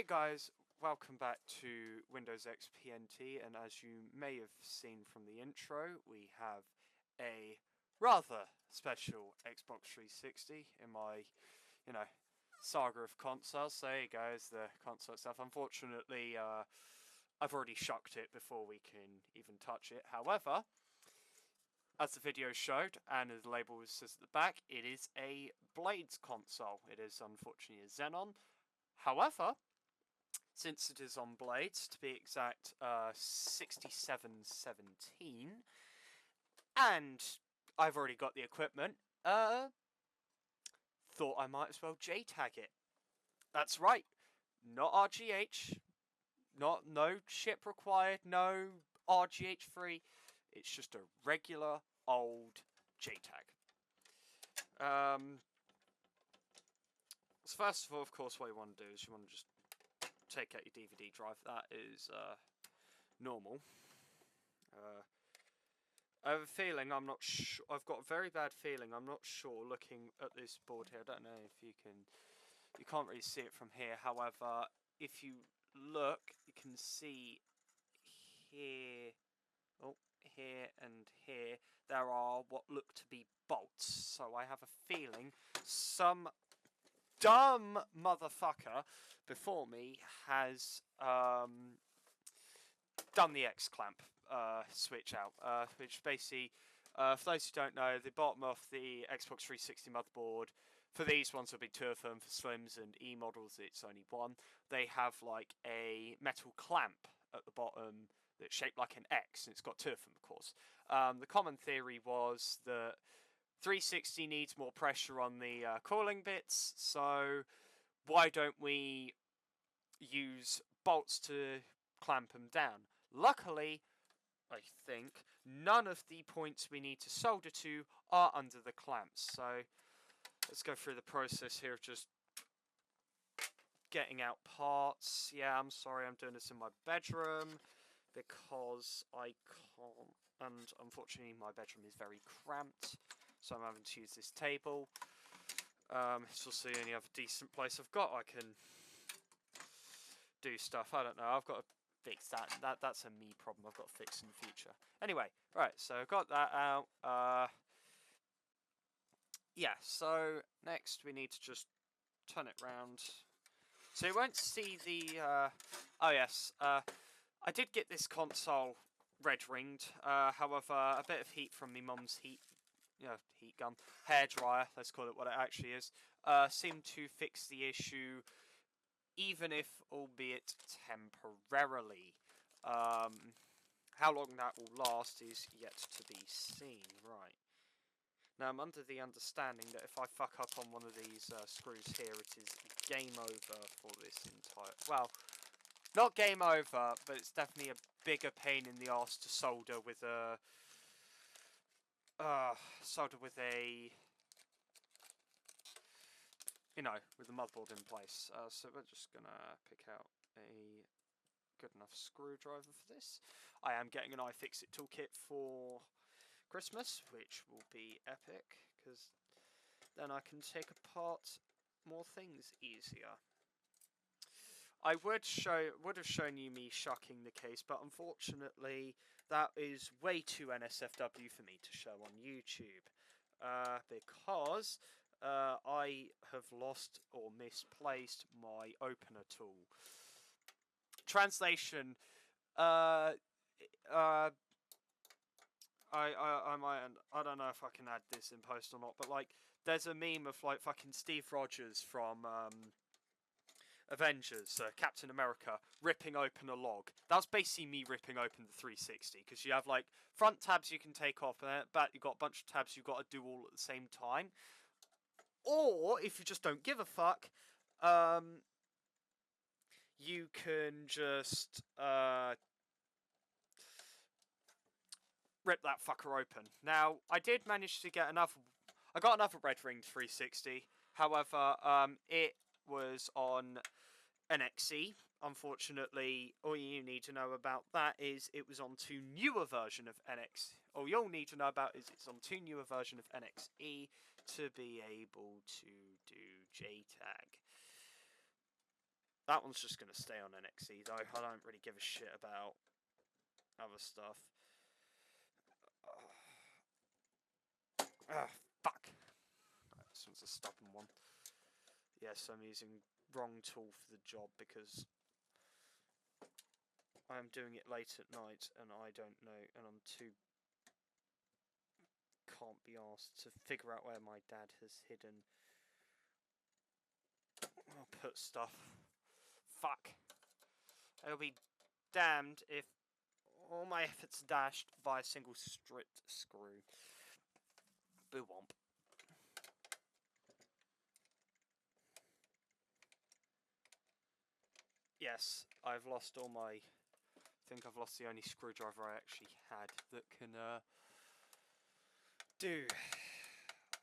Hey guys, welcome back to Windows XPNT, and as you may have seen from the intro, we have a rather special Xbox 360 in my, saga of consoles. So here goes the console stuff. Unfortunately, I've already shucked it before we can even touch it. However, as the video showed, and as the label says at the back, it is a Blades console. It is unfortunately a Xenon. However, since it is on Blades, to be exact, 6717, and I've already got the equipment, thought I might as well JTAG it. That's right, not RGH, no chip required, no RGH free, it's just a regular old JTAG. So first of all, of course, what you want to do is you want to just take out your DVD drive. That is normal. I have a feeling, I'm not sure, I've got a very bad feeling, I'm not sure, looking at this board here, I don't know if you can't really see it from here. However, if you look, you can see here, here and here, there are what look to be bolts. So I have a feeling some dumb motherfucker before me has done the X clamp switch out, which basically, for those who don't know, the bottom of the Xbox 360 motherboard, for these ones will be two of them. For Slims and E models it's only one. They have like a metal clamp at the bottom that's shaped like an X, and it's got two of them, of course. The common theory was that 360 needs more pressure on the cooling bits, so why don't we use bolts to clamp them down? Luckily, I think, none of the points we need to solder to are under the clamps, so let's go through the process here of just getting out parts. Yeah, I'm sorry, I'm doing this in my bedroom because I can't, and unfortunately my bedroom is very cramped, so I'm having to use this table. It's also the only other decent place I've got I can do stuff. I don't know, I've got to fix that. That's a me problem I've got to fix in the future. Anyway, right, so I've got that out. Yeah, so next we need to just turn it round. So you won't see the, oh yes, I did get this console red ringed. However, a bit of heat from my mum's heat gun, hairdryer, let's call it what it actually is, seemed to fix the issue, even if, albeit temporarily. How long that will last is yet to be seen. Right. Now, I'm under the understanding that if I fuck up on one of these screws here, it is game over for this entire... Well, not game over, but it's definitely a bigger pain in the arse to solder with a... with the motherboard in place. So we're just gonna pick out a good enough screwdriver for this. I am getting an iFixit toolkit for Christmas, which will be epic, because then I can take apart more things easier. I would have shown you me shucking the case, but unfortunately that is way too NSFW for me to show on YouTube, because I have lost or misplaced my opener tool. Translation, I don't know if I can add this in post or not, but like, there's a meme of like fucking Steve Rogers from Avengers, Captain America, ripping open a log. That's basically me ripping open the 360, because you have like front tabs you can take off, and back you've got a bunch of tabs you've got to do all at the same time. Or if you just don't give a fuck, you can just rip that fucker open. Now, I did manage to get another... I got another red ringed 360. However, it was on an XE. Unfortunately, all you need to know about that is it was on two newer version of NX. All you'll need to know about is it's on two newer version of NXE to be able to do JTAG. That one's just going to stay on NXE though. I don't really give a shit about other stuff. Fuck. Right, this one's a stubborn one. Yes, I'm using wrong tool for the job because I'm doing it late at night and I don't know, and I'm can't be asked to figure out where my dad has hidden. I'll put stuff. Fuck. I'll be damned if all my efforts are dashed by a single stripped screw. Boo womp. Yes, I've lost all my... I think I've lost the only screwdriver I actually had that can do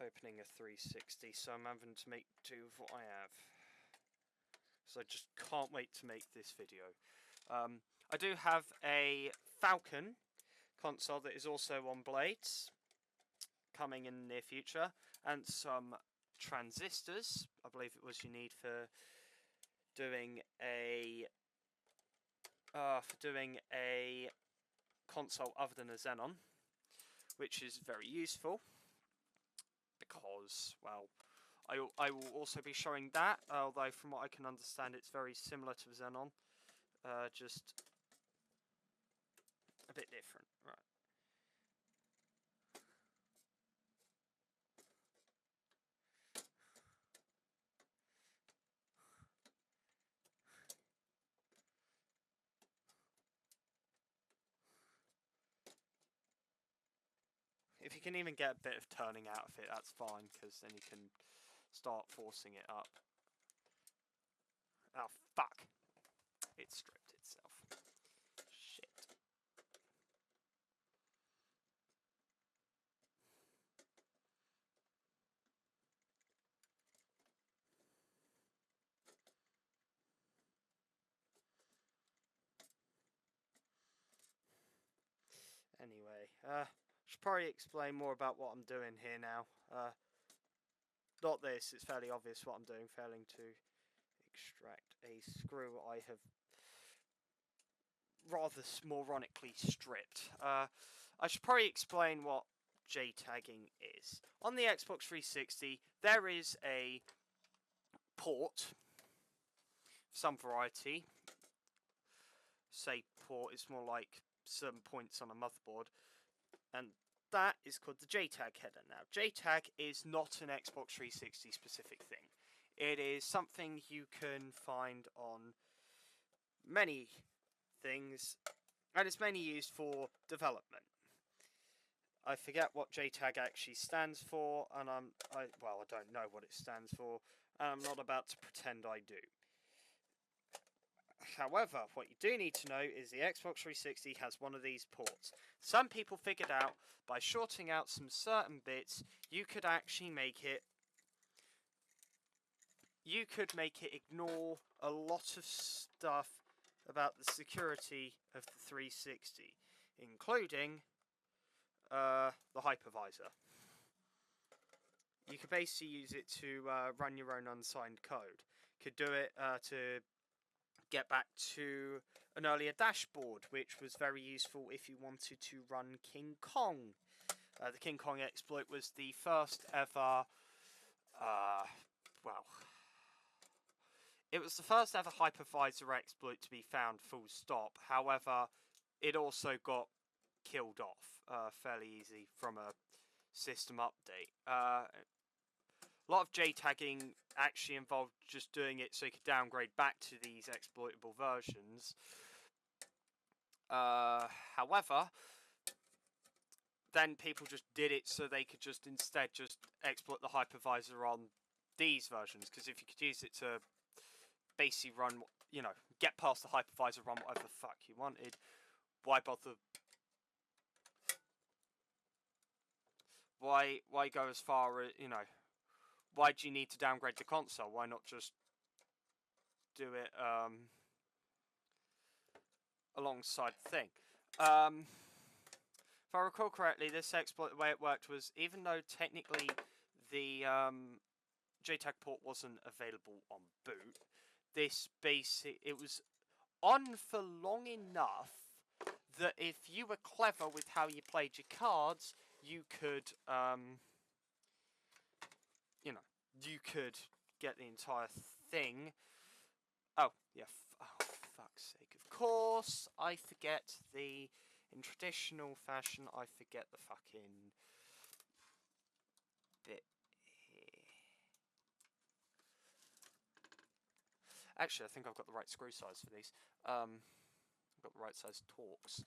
opening a 360, so I'm having to make do with what I have. So I just can't wait to make this video. I do have a Falcon console that is also on blades coming in the near future, and some transistors. I believe it was you need for doing a console other than a xenon, which is very useful because, well, I will also be showing that, although from what I can understand it's very similar to xenon, just a bit different. Right. If you can even get a bit of turning out of it, that's fine, because then you can start forcing it up. Oh, fuck. It stripped itself. Shit. Anyway, should probably explain more about what I'm doing here now. Not this, it's fairly obvious what I'm doing, failing to extract a screw I have rather moronically stripped. I should probably explain what JTAGing is. On the Xbox 360, there is a port, some variety. Say port, it's more like some points on a motherboard, and that is called the JTAG header. Now, JTAG is not an Xbox 360 specific thing. It is something you can find on many things, and it's mainly used for development. I forget what JTAG actually stands for, and I don't know what it stands for, and I'm not about to pretend I do. However, what you do need to know is the Xbox 360 has one of these ports. Some people figured out by shorting out some certain bits, you could actually make it ignore a lot of stuff about the security of the 360, including the hypervisor. You could basically use it to run your own unsigned code. Could do it to get back to an earlier dashboard, which was very useful if you wanted to run King Kong. The King Kong exploit was the first ever, it was the first ever hypervisor exploit to be found, full stop. However, it also got killed off fairly easy from a system update. A lot of JTAGing actually involved just doing it so you could downgrade back to these exploitable versions. However, then people just did it so they could just instead just exploit the hypervisor on these versions, because if you could use it to basically run, you know, get past the hypervisor, run whatever the fuck you wanted, why bother? Why go as far as, you know, why do you need to downgrade the console? Why not just do it alongside the thing? If I recall correctly, this exploit, the way it worked was, even though technically the JTAG port wasn't available on boot, this basic. It was on for long enough that if you were clever with how you played your cards, you could, you know, you could get the entire thing. Oh, yeah, oh, fuck's sake. Of course, I forget in traditional fashion, I forget the fucking bit here. Actually, I think I've got the right screw size for these. I've got the right size Torx.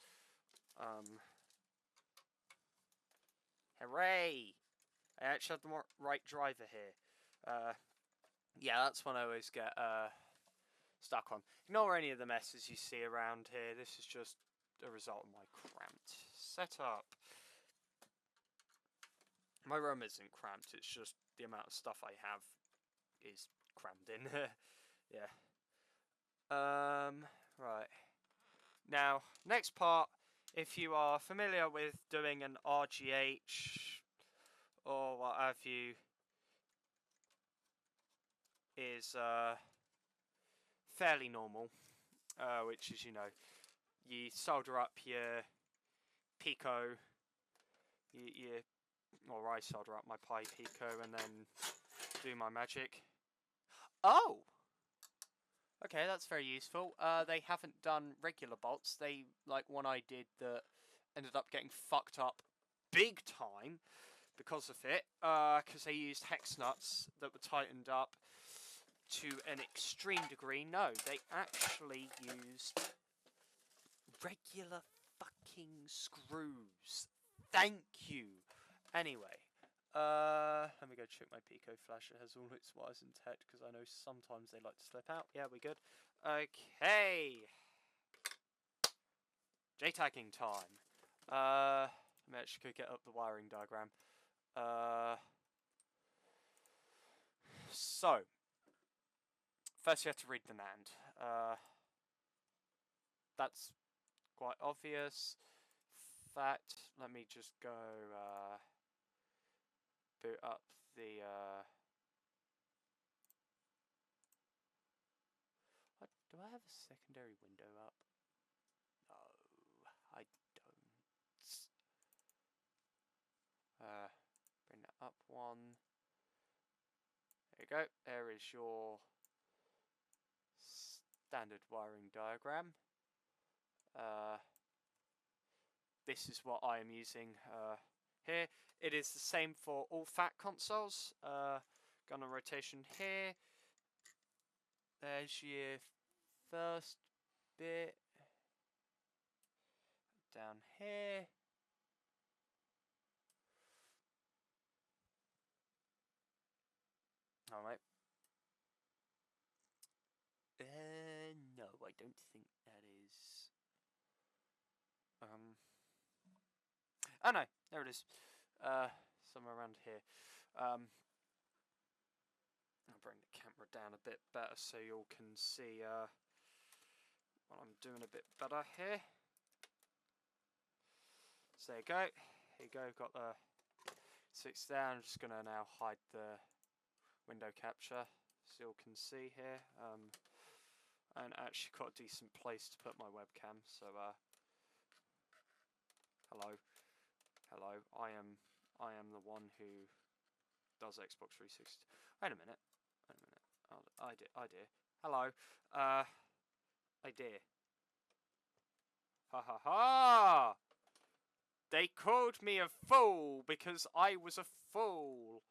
Hooray! I actually have the right driver here. Yeah, that's one I always get stuck on. Ignore any of the messes you see around here. This is just a result of my cramped setup. My room isn't cramped, it's just the amount of stuff I have is crammed in. Yeah. Right. Now, next part, if you are familiar with doing an RGH or what have you, is fairly normal, which is, you know, you solder up your pico, or I solder up my pi pico and then do my magic. Oh! Okay, that's very useful. They haven't done regular bolts. They, like one I did that ended up getting fucked up big time because of it, because they used hex nuts that were tightened up to an extreme degree. No, they actually used regular fucking screws. Thank you. Anyway, let me go check my pico flash. It has all its wires intact because I know sometimes they like to slip out. Yeah, we're good. Okay. JTAGing time. Let me actually go get up the wiring diagram. So, first you have to read the NAND. That's quite obvious. Fact, let me just go boot up the do I have a secondary window up? No, I don't. Bring that up one. There you go. There is your standard wiring diagram. This is what I am using here. It is the same for all fat consoles. Gun on rotation here. There's your first bit. Down here. Alright. No, I don't think that is. Oh no, there it is. Somewhere around here. I'll bring the camera down a bit better so you all can see what I'm doing a bit better here. So there you go. Here you go, got the 6 there. I'm just gonna now hide the window capture so you all can see here. And actually got a decent place to put my webcam, so hello. I am the one who does Xbox 360. Wait a minute. Idea. Hello. Idea. Ha ha ha! They called me a fool because I was a fool.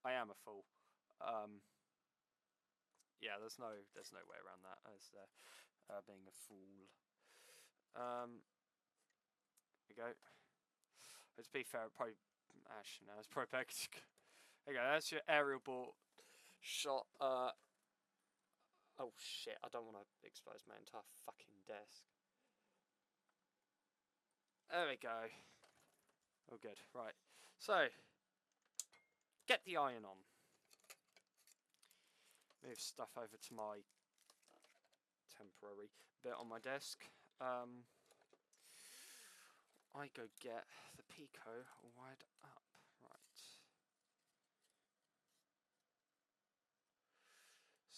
I am a fool. Yeah, there's no way around that as being a fool. There you go. To be fair, probably actually no, it's probably better. There you go. That's your aerial ball shot. Oh shit! I don't want to expose my entire fucking desk. There we go. Oh good. Right. So get the iron on. Move stuff over to my temporary bit on my desk. I go get the pico wired up. Right.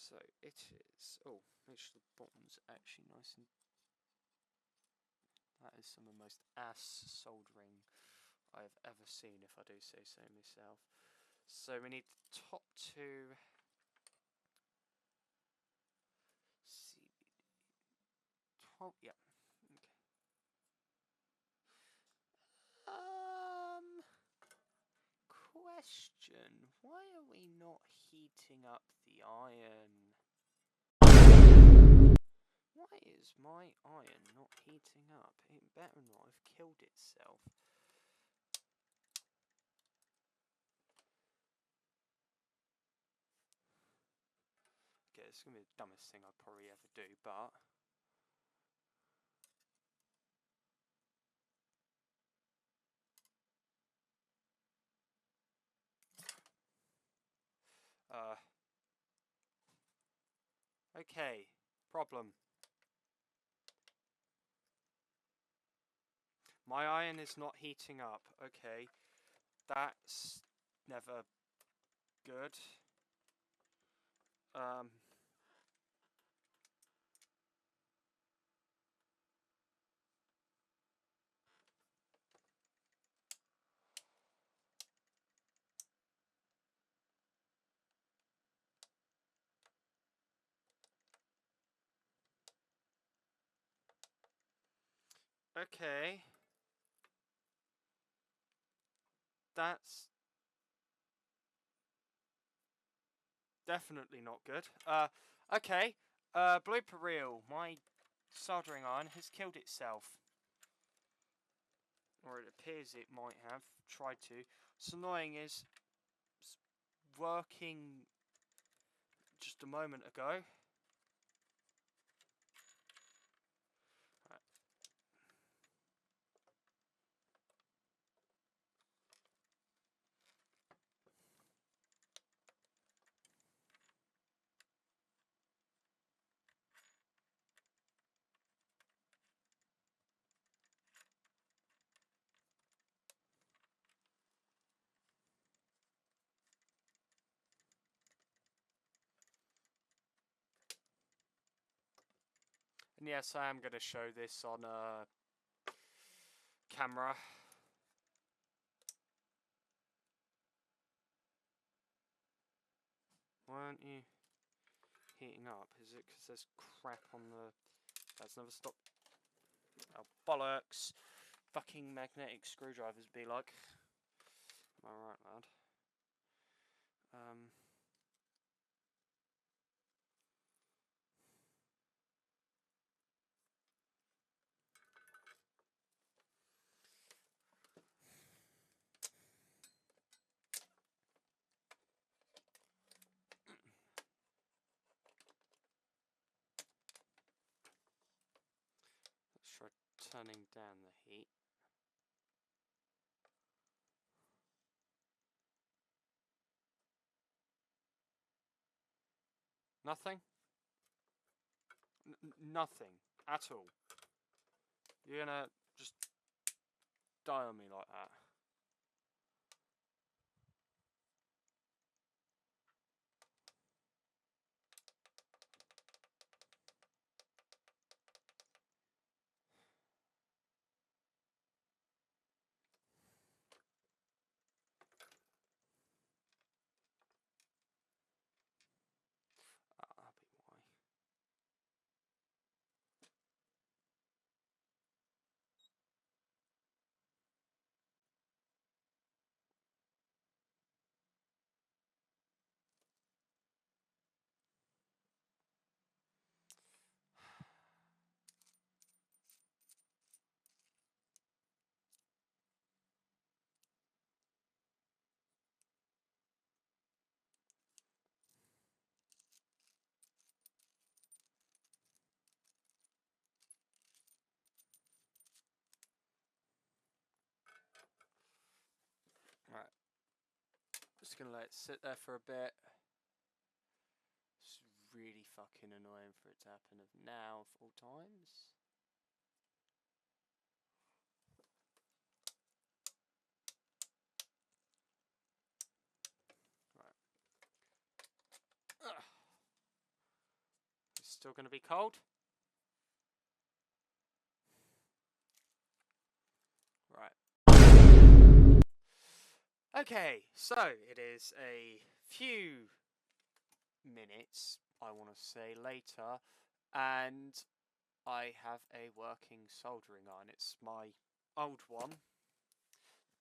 So it is. Oh, make sure the bottom's actually nice and. That is some of the most ass soldering I've ever seen, if I do say so myself. So we need the top two. Oh, yeah. Okay. Question. Why are we not heating up the iron? Why is my iron not heating up? It better not have killed itself. Okay, it's gonna be the dumbest thing I'd probably ever do, but okay, problem. My iron is not heating up. Okay, that's never good. Okay. That's definitely not good. Okay. Blooper reel. My soldering iron has killed itself. Or it appears it might have tried to. What's annoying is it's working just a moment ago. Right. And yes, I am going to show this on camera. Why aren't you heating up? Is it because there's crap on the... That's never stopped. Oh, bollocks. Fucking magnetic screwdrivers be like. Am I right, lad? Let's try turning down the heat. Nothing? Nothing at all. You're gonna just die on me like that. That'll be why. Right. Just gonna let it sit there for a bit. It's really fucking annoying for it to happen of now of all times. Right. Ugh. Still going to be cold. Right. Okay, so it is a few minutes, I want to say, later, and I have a working soldering iron. It's my old one,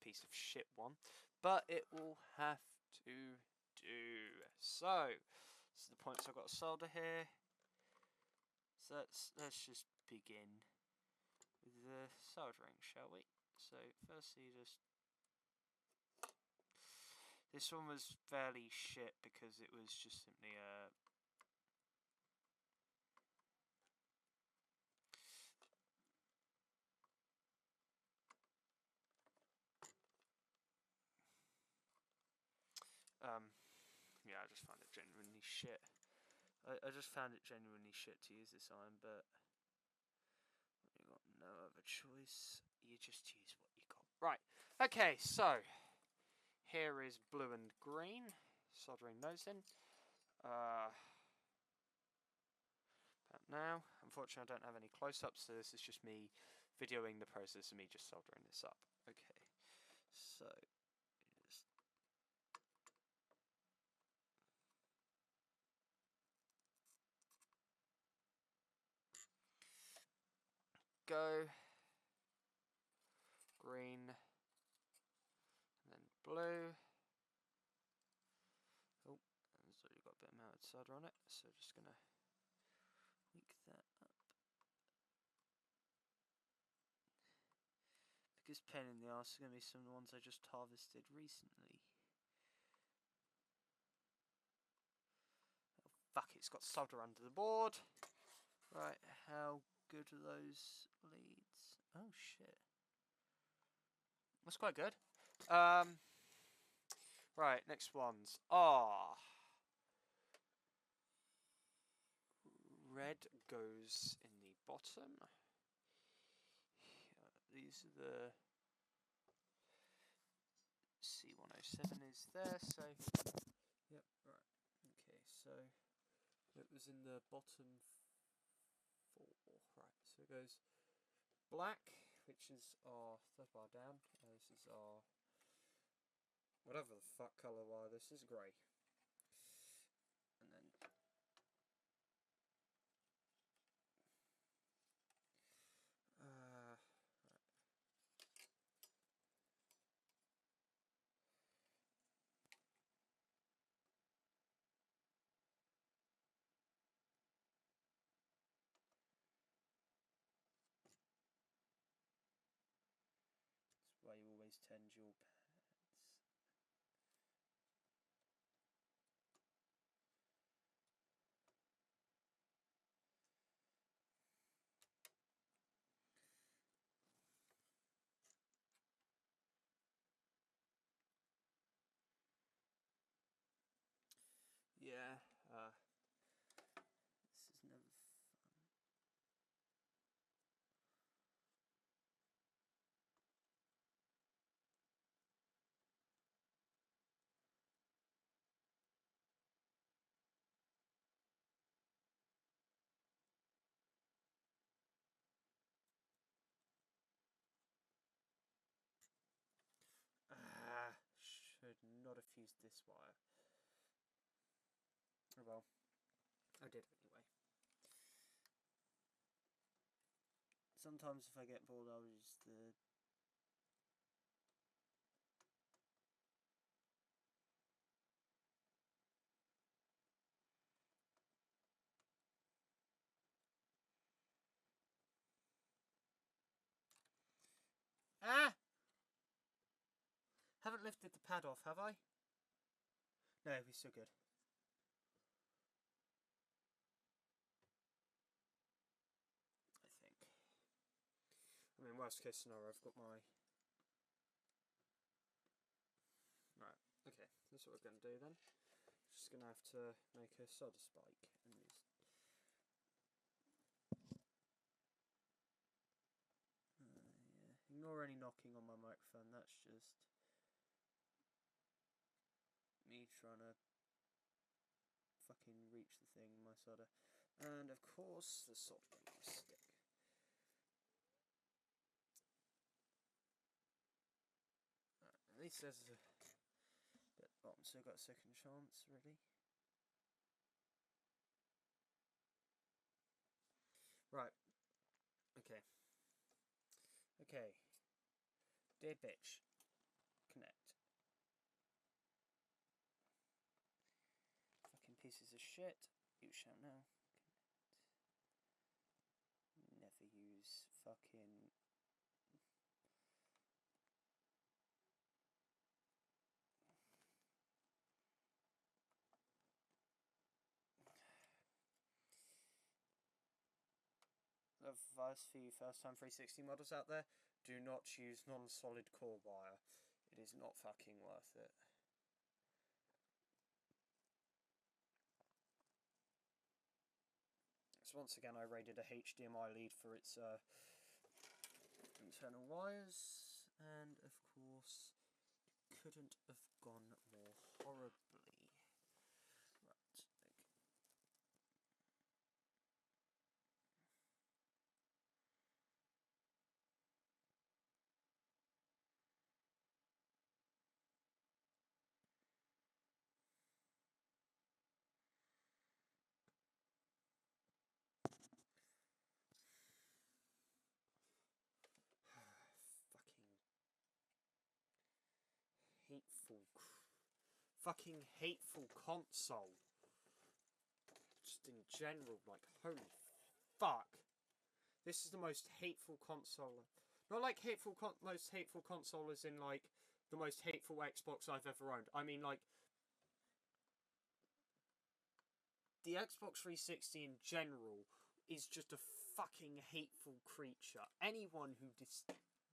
piece of shit one, but it will have to do. So, this is the points I've got to solder here. So let's just begin with the soldering, shall we? So firstly, this one was fairly shit because it was just simply a yeah, I just found it genuinely shit. I just found it genuinely shit to use this iron, but you got no other choice. You just use what you got. Right. Okay, so here is blue and green. Soldering those in. About now. Unfortunately, I don't have any close-ups, so this is just me videoing the process of me just soldering this up. Okay, so just go green and then blue. Oh, it's already got a bit of melted solder on it, so just gonna weak that up. Biggest pain in the arse is gonna be some of the ones I just harvested recently. Oh, fuck, it's got solder under the board. Right, how good are those leads? Oh shit. That's quite good. Right, next ones are red goes in the bottom. These are the C107 is there, so yep, right. Okay, so it was in the bottom 4. Right, so it goes black, which is our third bar down. This is our whatever the fuck colour wire. This is grey, and then right. That's why you always tend your pads. Yeah, this is never fun. Should not have fused this wire. Oh well, I did anyway. Sometimes if I get bored, I'll use the haven't lifted the pad off, have I? No, we're still good. I think. I mean, worst case scenario, I've got my... Right, okay, that's what we're going to do then. Just going to have to make a solder spike and use... yeah. Ignore any knocking on my microphone, that's just me trying to fucking reach the thing in my solder. And of course, the soldering stick. At least there's a bit at the bottom, so I've got a second chance, really. Right. Okay. Okay. Dear bitch. Connect. Fucking pieces of shit. You shall know. Never use fucking... Advice for you first time 360 models out there, do not use non-solid core wire. It is not fucking worth it. So once again I raided a HDMI lead for its internal wires, and of course couldn't have gone more horribly. Right, okay. Fucking hateful console. Just in general, like, holy fuck. This is the most hateful console. Not like most hateful console as in, like, the most hateful Xbox I've ever owned. I mean, like, the Xbox 360 in general is just a fucking hateful creature. Anyone who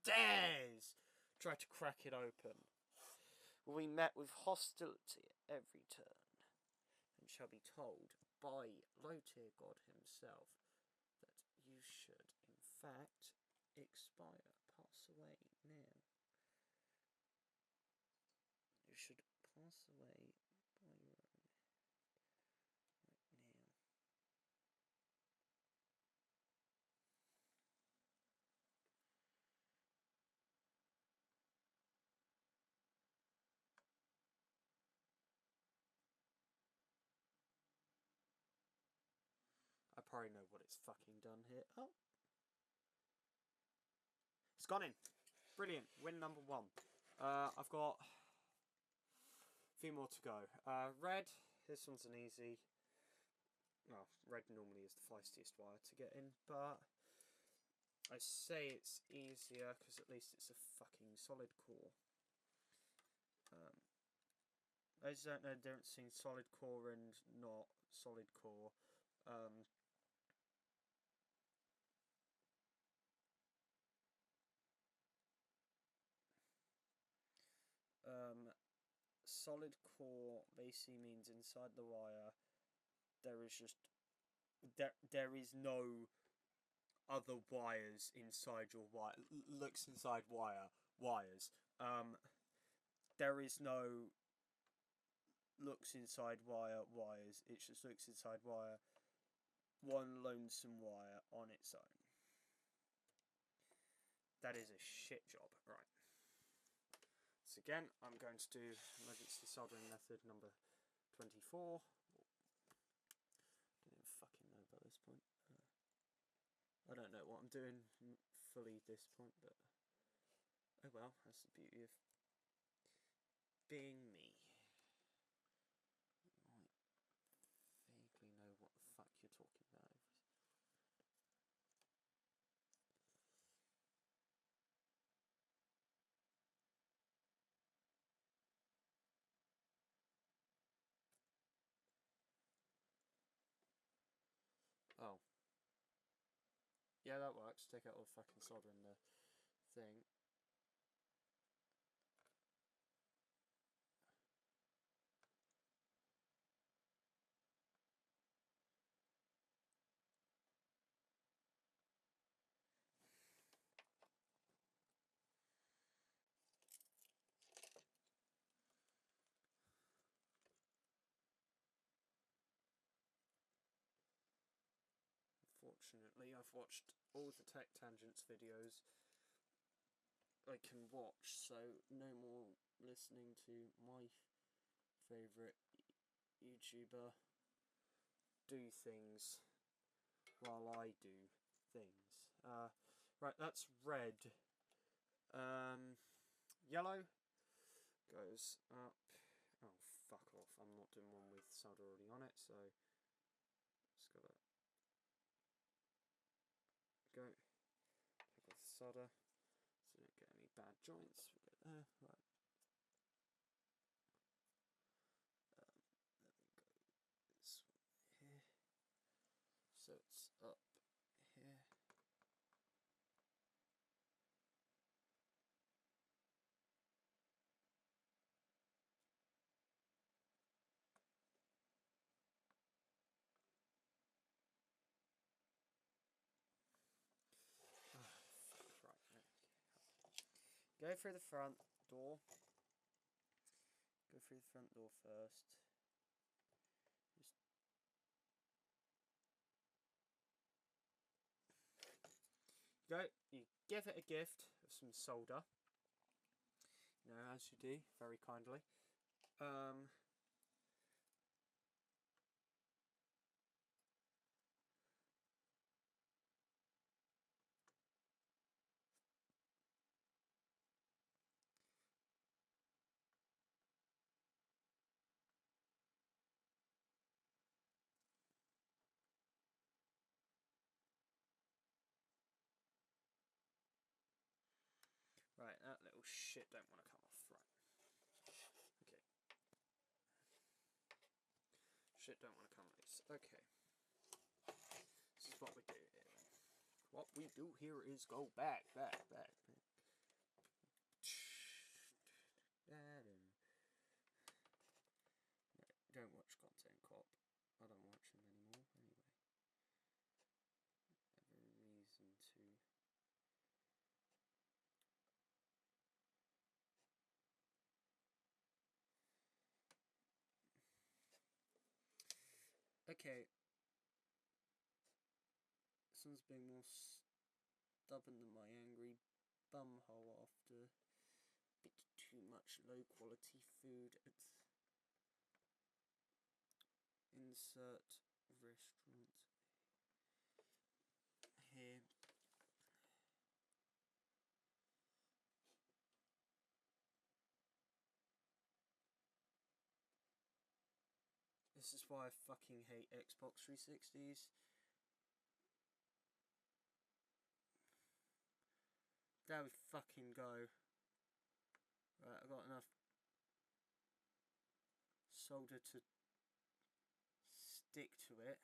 dares try to crack it open will be met with hostility at every turn, and shall be told by low-tier God himself that you should, in fact, expire, pass away now. You should pass away by your own right now. I probably know what it's fucking done here. Oh. It's gone in. Brilliant. Win number 1. I've got a few more to go. Red. This one's an easy. Well, red normally is the feistiest wire to get in, but I say it's easier because at least it's a fucking solid core. I just don't know the difference between solid core and not solid core. Solid core basically means inside the wire there is just there is no other wires inside your wire. Looks inside wires. There is no looks inside wires. It just looks inside wire. One lonesome wire on its own. That is a shit job. Right. So again, I'm going to do emergency soldering method number 24. I didn't fucking know about this point. I don't know what I'm doing fully at this point, but oh well, that's the beauty of being me. You might vaguely know what the fuck you're talking about. Oh. Yeah, that works. Take out all the fucking solder in the thing. unfortunately. I've watched all the Tech Tangents videos I can watch, so no more listening to my favourite YouTuber do things while I do things. Right, that's red. Yellow goes up. Oh, fuck off. I'm not doing one with solder already on it, so just gotta go. Pick off the solder so we don't get any bad joints. We'll go there. Right. Then we go this one here. So it's up here. Go through the front door. Go through the front door first. Just go. You give it a gift of some solder. You know, as you do, very kindly. Right, that little shit don't want to come off. Right. Okay. Shit don't want to come loose. Okay. This is what we do here. What we do here is go back. Don't watch Content Cop. I don't watch him anymore, anyway. Never a reason to. Okay. This one's being more stubborn than my angry bumhole after a bit too much low quality food at insert restaurant here. This is why I fucking hate Xbox 360s. There we fucking go. Right, I got enough solder to stick to it.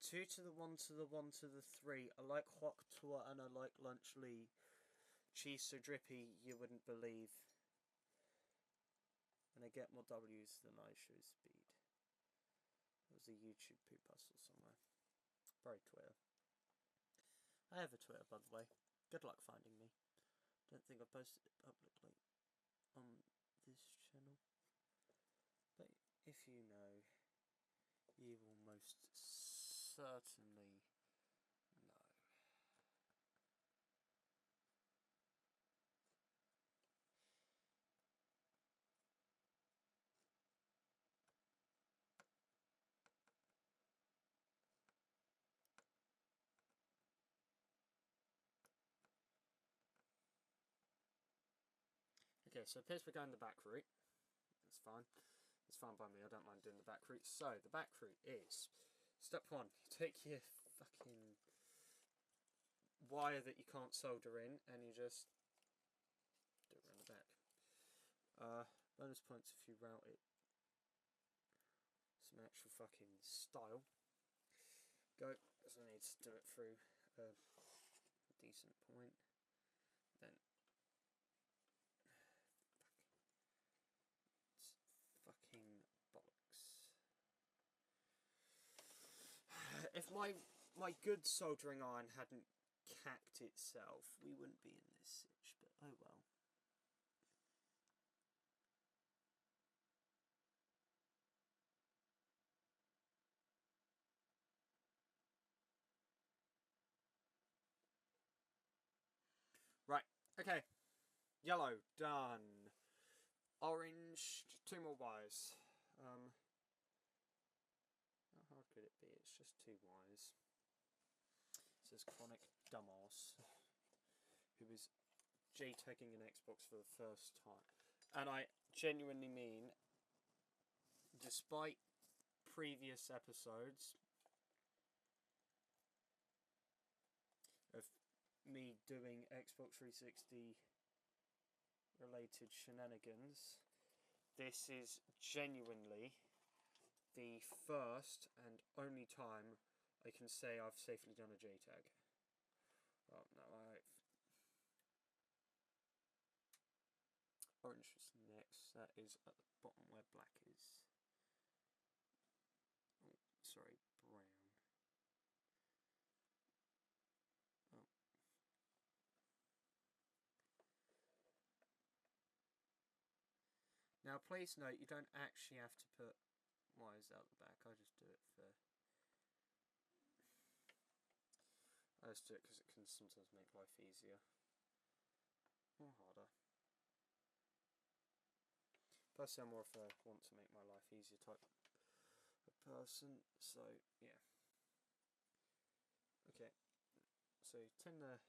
Two to the one to the one to the three. I like Hock Tour and I like Lunch Lee. Cheese so drippy you wouldn't believe. And I get more W's than I show speed. There's a YouTube poop hustle somewhere. Very Twitter. I have a Twitter, by the way. Good luck finding me. Don't think I posted it publicly on this channel. But if you know, you will most certainly know. Okay, so it appears we're going the back route. That's fine. It's fine by me, I don't mind doing the back route. So, the back route is, step one, you take your fucking wire that you can't solder in, and you just do it around the back. Bonus points if you route it some actual fucking style. Go, because I need to do it through a decent point. Then fucking bollocks. If my good soldering iron hadn't cacked itself, we wouldn't be in this sitch, but oh well. Okay, yellow, done. Orange, 2 more wires. How hard could it be? It's just 2 wires. It says chronic dumbass, who is JTAGing an Xbox for the first time. And I genuinely mean, despite previous episodes of me doing Xbox 360 related shenanigans, this is genuinely the first and only time I can say I've safely done a JTAG. Well, no, orange is next. That is at the bottom where black is. Oh, sorry, brown. Oh. Now, please note, you don't actually have to put wires out the back. I just do it for... I just do it because it can sometimes make life easier. Or harder. Personally, I'm more of a want to make my life easier type of person, so yeah. Okay, so turn the...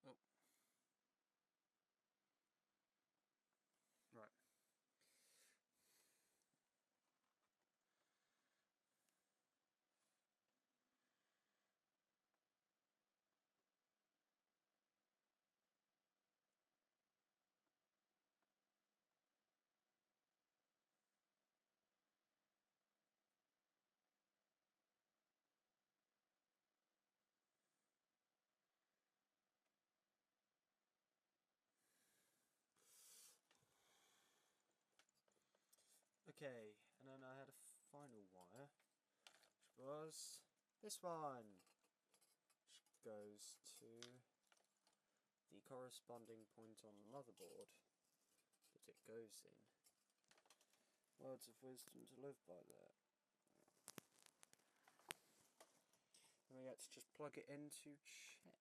Oh. Right. Okay, and then I had a final wire, which was this one, which goes to the corresponding point on the motherboard that it goes in. Words of wisdom to live by there. And we get to just plug it in to check.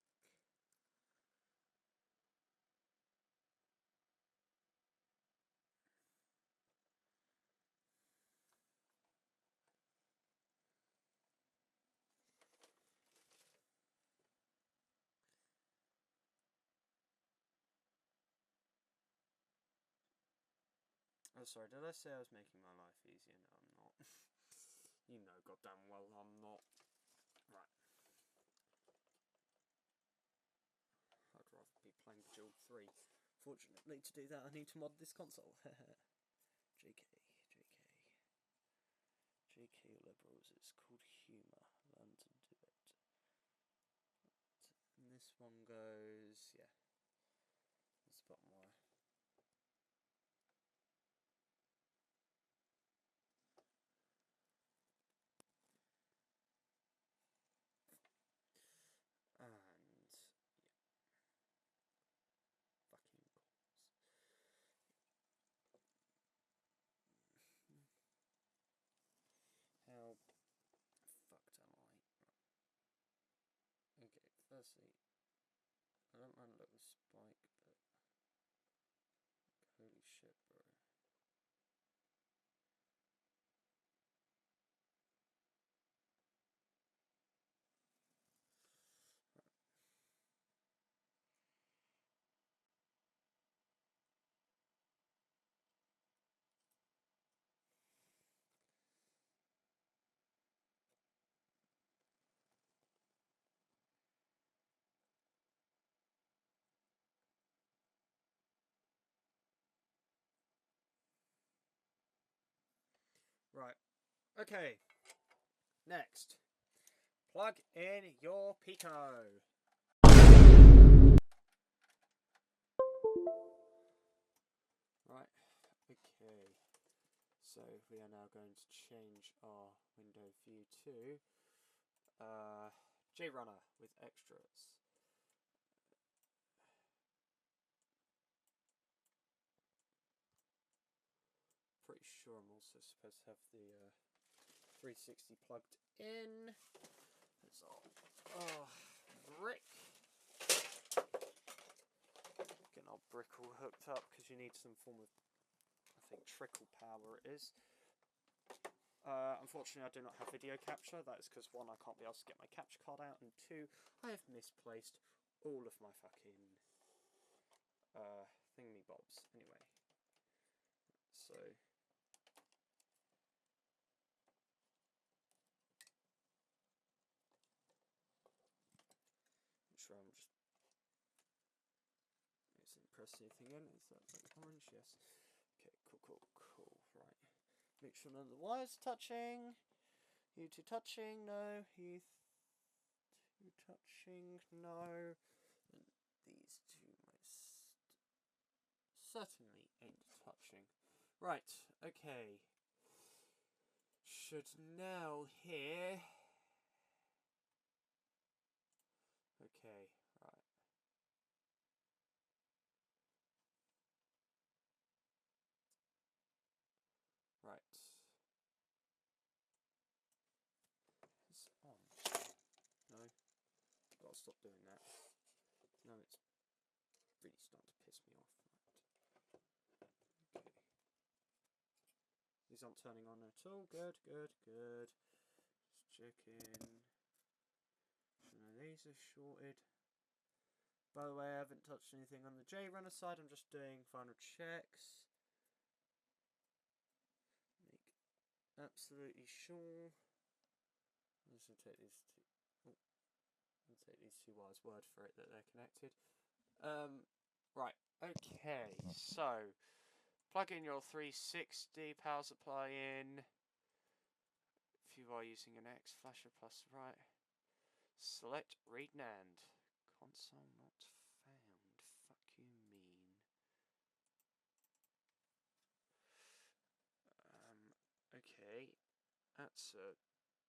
Oh, sorry, did I say I was making my life easier? No, I'm not. You know goddamn well I'm not. Right. I'd rather be playing Guild 3. Fortunately, to do that, I need to mod this console. JK. JK liberals, it's called humour. Learn to do it. And this one goes, yeah. That's the bottom wire. And yeah, vacuum cords. How fucked am I? Okay, firstly, I don't mind a little spike, but holy shit, bro. Right. Okay. Next. Plug in your pico. Right. Okay. So So we are now going to change our window view to JRunner with extras. Pretty sure I'm also supposed to have the 360 plugged in. There's our brick. Getting our brick all hooked up because you need some form of, I think, trickle power it is. Unfortunately, I do not have video capture. That is because, one, I can't be asked to get my capture card out, and two, I have misplaced all of my fucking thingy bobs. Anyway, so make sure I'm just isn't press anything in. Is that like orange? Yes. Okay, cool. Right. Make sure none of the wires are touching. You two touching? No. You touching? No. And these two most certainly ain't touching. Right. Okay. Should now hear. Okay. Right. Right. It's on. No. Gotta stop doing that. No, it's really starting to piss me off. Right. Okay. These aren't turning on at all. Good. Just checking. No, these are shorted. By the way, I haven't touched anything on the JRunner side. I'm just doing final checks. Make absolutely sure. I'm just going to take these two. I'll take these two wires word for it that they're connected. Right. Okay. So plug in your 360 power supply in. If you are using an X flasher plus, right. Select read NAND. Console not found. Fuck you mean. Okay. That's a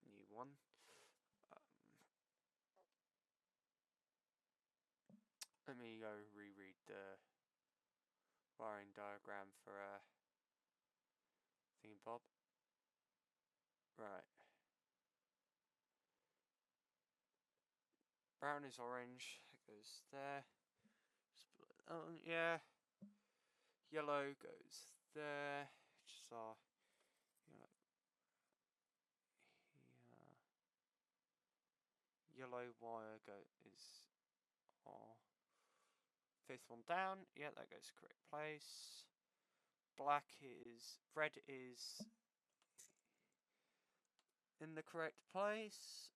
new one. Let me go reread the wiring diagram for Thingamabob. Right. Brown is orange. It goes there. Oh yeah. Yellow goes there. Just our yellow wire is our fifth one down. Yeah, that goes correct place. Red is in the correct place.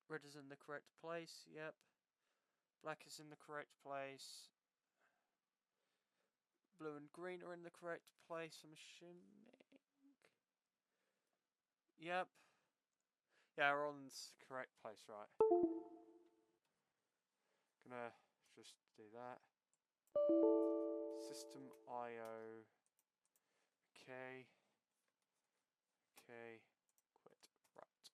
Red is in the correct place. Yep. Black is in the correct place. Blue and green are in the correct place, I'm assuming. Yep. Yeah, we're on the correct place, right. Gonna just do that. System IO. Okay. Quit. Right.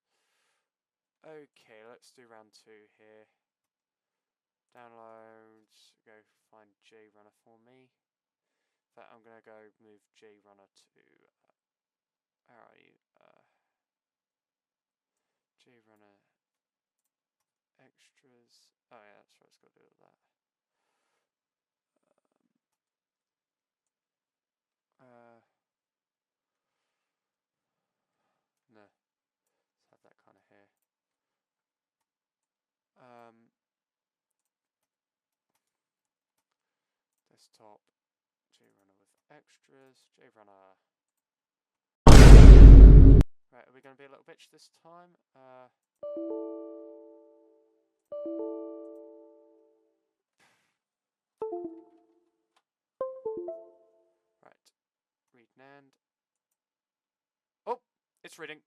Okay, let's do round 2 here. Downloads. Go find JRunner for me. In fact, I'm gonna go move JRunner to. Where are you? JRunner extras. Oh yeah, that's right. It's got to do with that. No. Let's have that kind of here. Desktop. JRunner with extras. JRunner. Right, are we going to be a little bitch this time? Right. Read NAND. Oh! It's reading.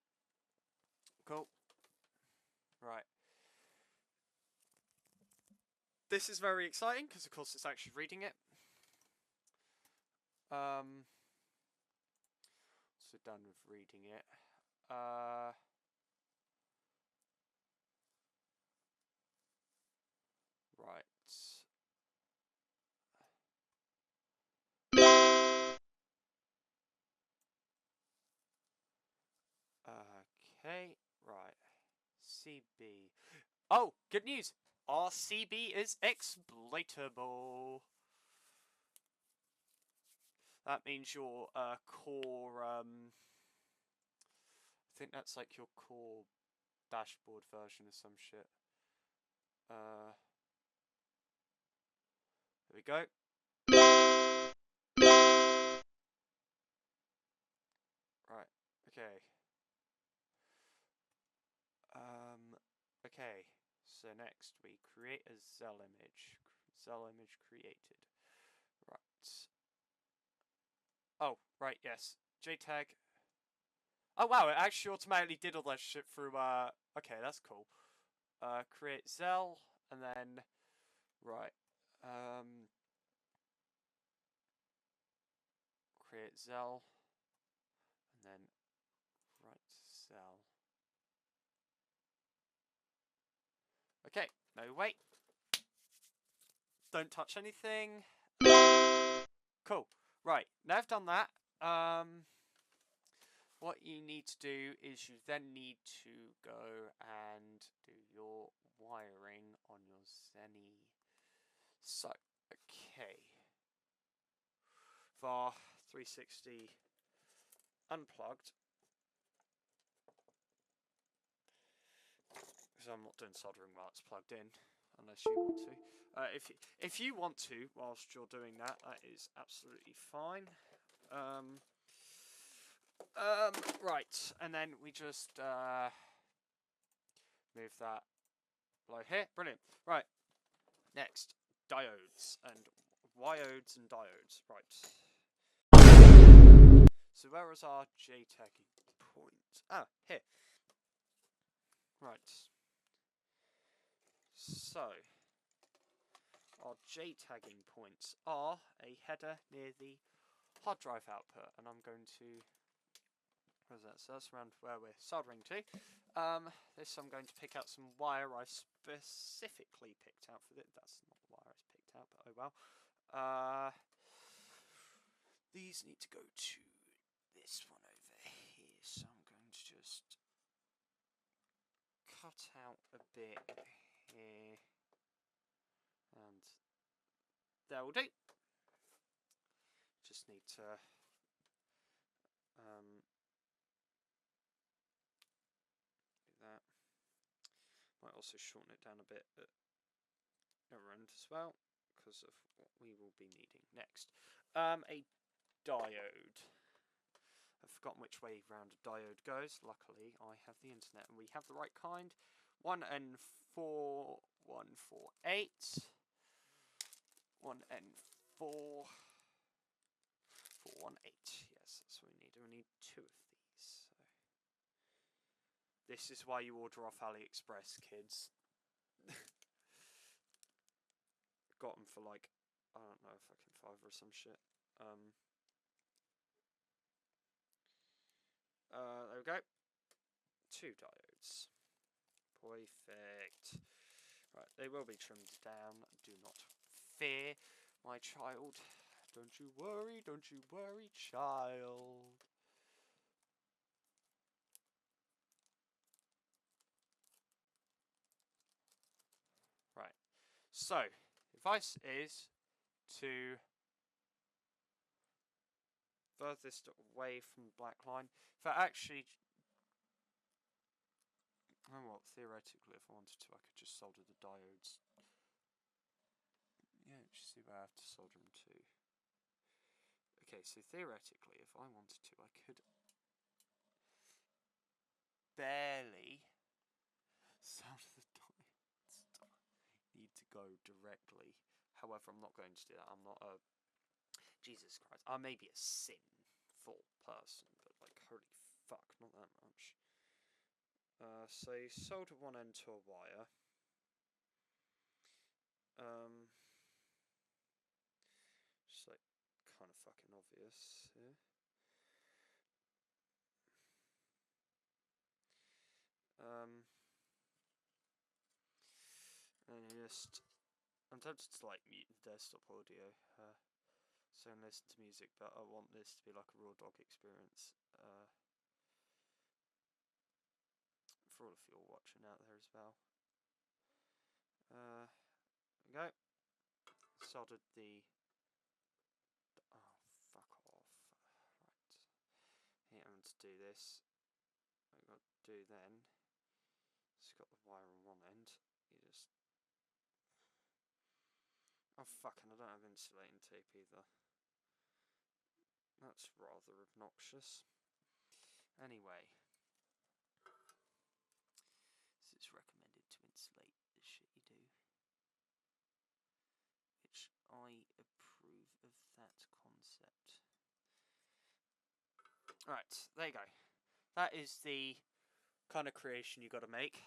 Cool. Right. this is very exciting because, of course, it's actually reading it. So done with reading it. Right. Okay, right. CB. Oh, good news! Our CB is exploitable. That means your core, I think that's like your core dashboard version of some shit. There we go. Right, okay. Okay, so next we create a XELL image. XELL image created. Right. Oh, right, yes. JTAG. Oh wow, it actually automatically did all that shit through, okay, that's cool. Create XELL, and then, right, create XELL, and then write XELL. Okay, no, wait. Don't touch anything. Cool. Right, now I've done that, what you need to do is you then need to go and do your wiring on your Zenny. So, okay. VAR 360 unplugged. Because I'm not doing soldering while it's plugged in, unless you want to. If you want to, whilst you're doing that, that is absolutely fine. Right, and then we just move that below here. Brilliant. Right, next, diodes and diodes and diodes. Right. So where is our JTAG point? Ah, here. Right. So our JTAGing points are a header near the hard drive output, and I'm going to. Where's that? So that's around where we're soldering to. This I'm going to pick out some wire I specifically picked out for this. That's not the wire I picked out, but oh well. These need to go to this one over here, so I'm going to just cut out a bit here, and there will do. Just need to do that. Might also shorten it down a bit at the other end as well, because of what we will be needing next. A diode. I've forgotten which way round a diode goes. Luckily, I have the internet, and we have the right kind. 1N4148. 1N4418. Yes, that's what we need. We need two of these. So this is why you order off AliExpress, kids. Got them for like, I don't know, fucking $5 or some shit. There we go. Two diodes. Perfect. Right, they will be trimmed down. Do not fear, my child. Don't you worry, child. Right. So, advice is to furthest away from the black line. For actually, you know what? Theoretically, if I wanted to, I could just solder the diodes. Yeah, just see where I have to solder them to. Okay, so theoretically, if I wanted to, I could barely solder the diodes. Need to go directly. However, I'm not going to do that. I'm not a Jesus Christ. I may be a sinful person, but like, holy fuck, not that much. So solder one end to a wire. Just like kind of fucking obvious here. And just, I'm tempted to like mute the desktop audio, so I can listen to music, but I want this to be like a raw dog experience, for all of you all watching out there as well. There we go. Soldered the, oh fuck off, right, here I'm to do this, what I've got to do then, it's got the wire on one end, you just, oh fuck, and I don't have insulating tape either. That's rather obnoxious. Anyway, it's recommended to insulate the shit you do, which I approve of that concept. Right, there you go. That is the kind of creation you got to make.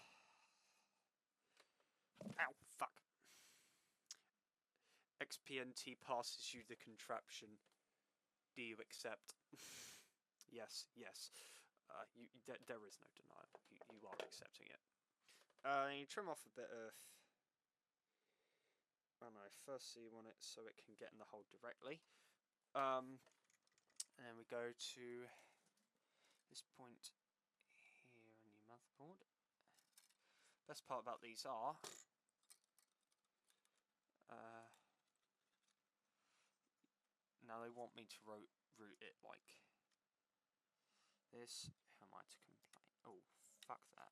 Ow, fuck. XPNT passes you the contraption. Do you accept? Yes, yes. There is no denial. You are accepting it. You trim off a bit of, I don't know, first so you want it so it can get in the hole directly. And then we go to this point here on your motherboard. Best part about these are, now they want me to route it like this. Who am I to complain? Oh, fuck that.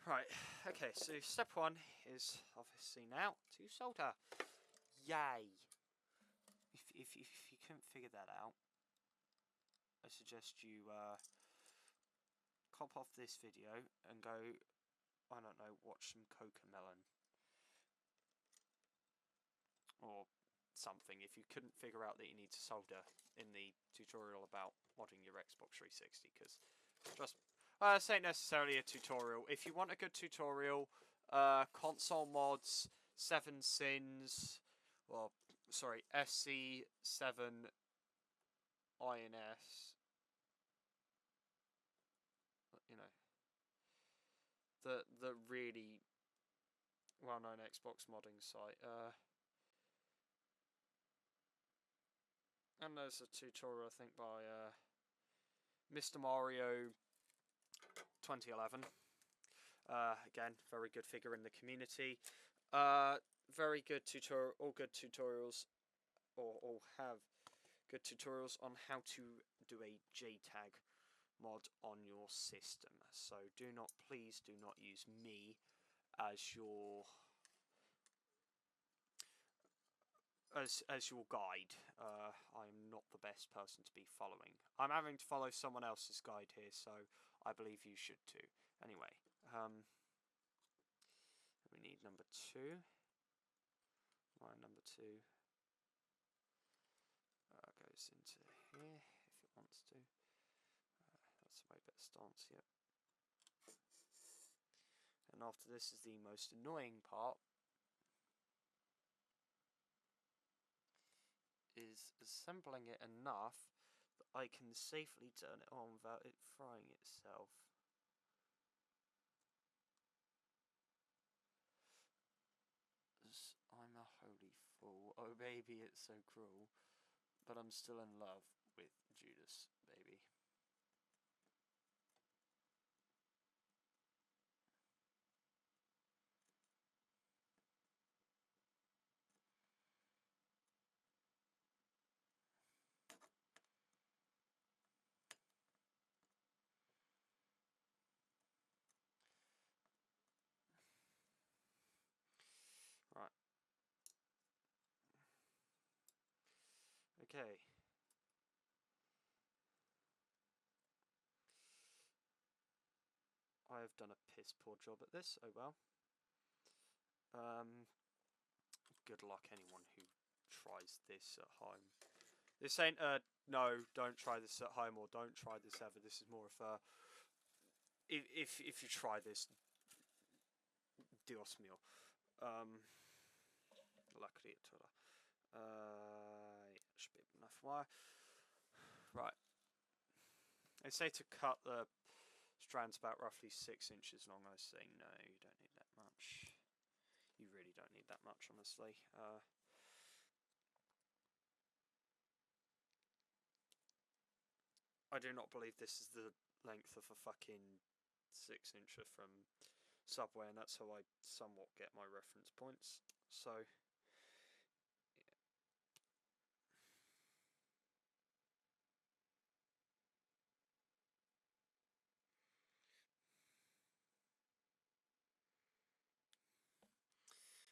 Right, okay, so step one is obviously now to solder. Yay! If you couldn't figure that out, I suggest you cop off this video and go, I don't know, watch some Cocomelon or something if you couldn't figure out that you need to solder in the tutorial about modding your Xbox 360, because just this ain't necessarily a tutorial. If you want a good tutorial, console mods, 7 sins, well, sorry, SC7 INS, you know, the really well-known Xbox modding site. And there's a tutorial, I think, by Mr. Mario 2011. Again, very good figure in the community. Very good tutorial. All good tutorials, or all have good tutorials on how to do a JTAG mod on your system. So please do not use me as your as your guide. I'm not the best person to be following. I'm having to follow someone else's guide here, so I believe you should too. Anyway, we need number 2. Line number 2 goes into here if it wants to. That's a way better stance, yep. And after this is the most annoying part, is assembling it enough that I can safely turn it on without it frying itself. I'm a holy fool. Oh baby, it's so cruel. But I'm still in love with Judas, baby. Right. Okay. I have done a piss poor job at this, oh well. good luck anyone who tries this at home. This ain't no, don't try this at home, or don't try this ever. This is more of a if you try this, Dios mío. Luckily it told should be enough wire. Right. They say to cut the strands about roughly 6 inches long. I say no, you don't need that much. You really don't need that much, honestly. I do not believe this is the length of a fucking 6-incher from Subway, and that's how I somewhat get my reference points. So, yeah.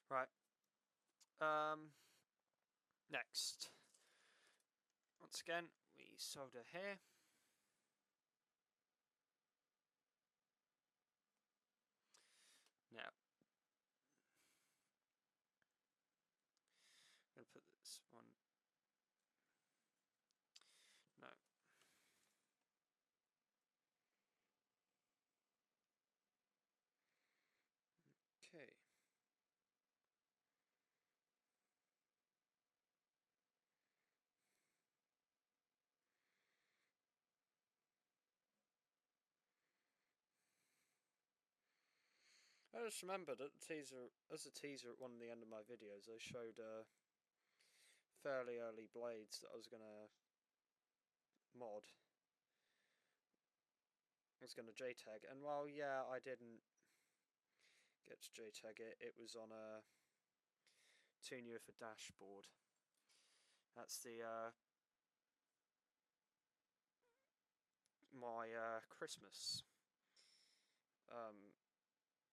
Right. Next. Once again, we solder here. Now, I'm going to put this one. No. Okay. I just remembered at the teaser, as a teaser at one of the end of my videos, I showed fairly early blades that I was gonna mod. I was gonna JTAG, and while yeah, I didn't get to JTAG it, it was on a Tune UFO dashboard. That's the my Christmas.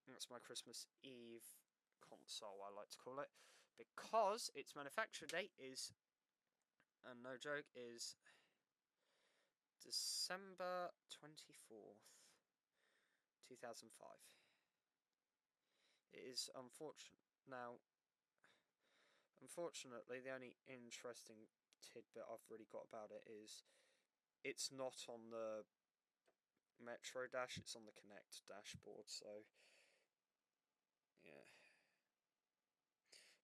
That's my Christmas Eve console, I like to call it, because its manufacture date is, and no joke, is December 24th, 2005. It is unfortunate. Now, unfortunately, the only interesting tidbit I've really got about it is it's not on the Metro dash, it's on the Connect dashboard, so yeah.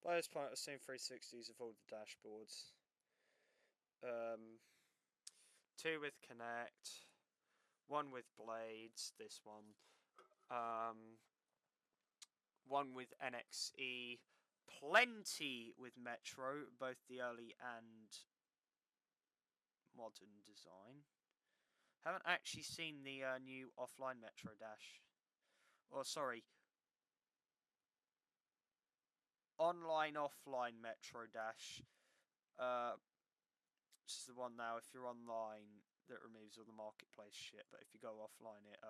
By this point, I've seen 360s of all the dashboards. 2 with Connect, 1 with blades, this one, 1 with NXE, plenty with Metro, both the early and modern design. Haven't actually seen the new offline Metro dash. Or sorry, online offline Metro dash. Which is the one now, if you're online, that removes all the marketplace shit, but if you go offline, it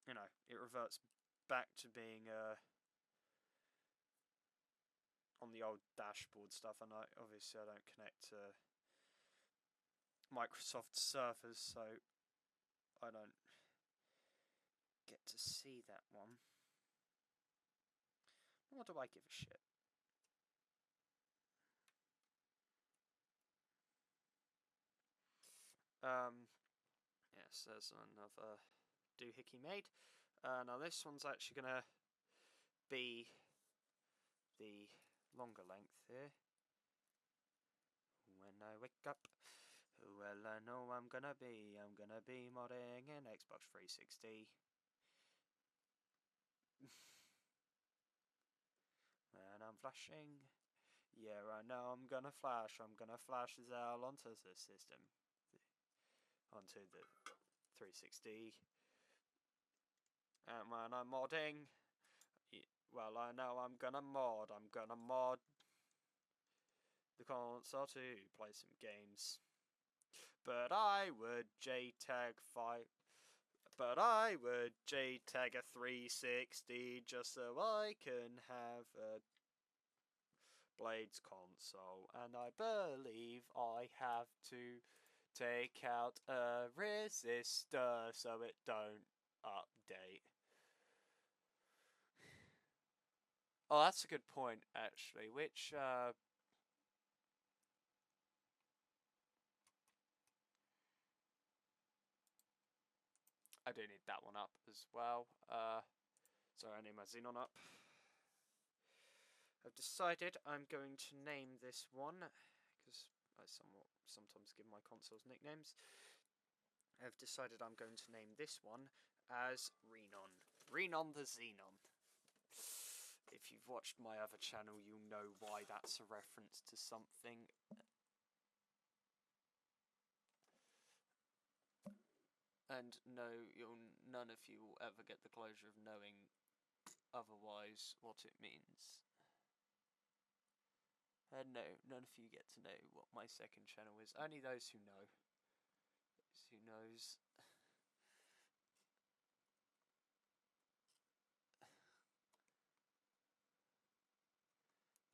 you know, it reverts back to being on the old dashboard stuff. And obviously I don't connect to Microsoft servers, so I don't get to see that one. What do I give a shit? Yes, there's another doohickey made. Now this one's actually gonna be the longer length here. When I wake up, well, I know I'm gonna be modding an Xbox 360. And I'm flashing. Yeah, I know I'm gonna flash. I'm gonna flash XELL onto the system. Onto the 360. And when I'm modding, well, I know I'm gonna mod. I'm gonna mod the console to play some games. But I would JTAG 5. But I would JTAG a 360 just so I can have a Blades console. And I believe I have to take out a resistor so it don't update. Oh, that's a good point, actually. Which, I do need that one up as well. Sorry, I need my xenon up. I've decided I'm going to name this one, because I sometimes give my consoles nicknames. I've decided I'm going to name this one as Renon. Renon the Xenon. If you've watched my other channel, you'll know why that's a reference to something. And no, none of you will ever get the closure of knowing otherwise what it means. No, none of you get to know what my second channel is. Only those who know. Those who knows.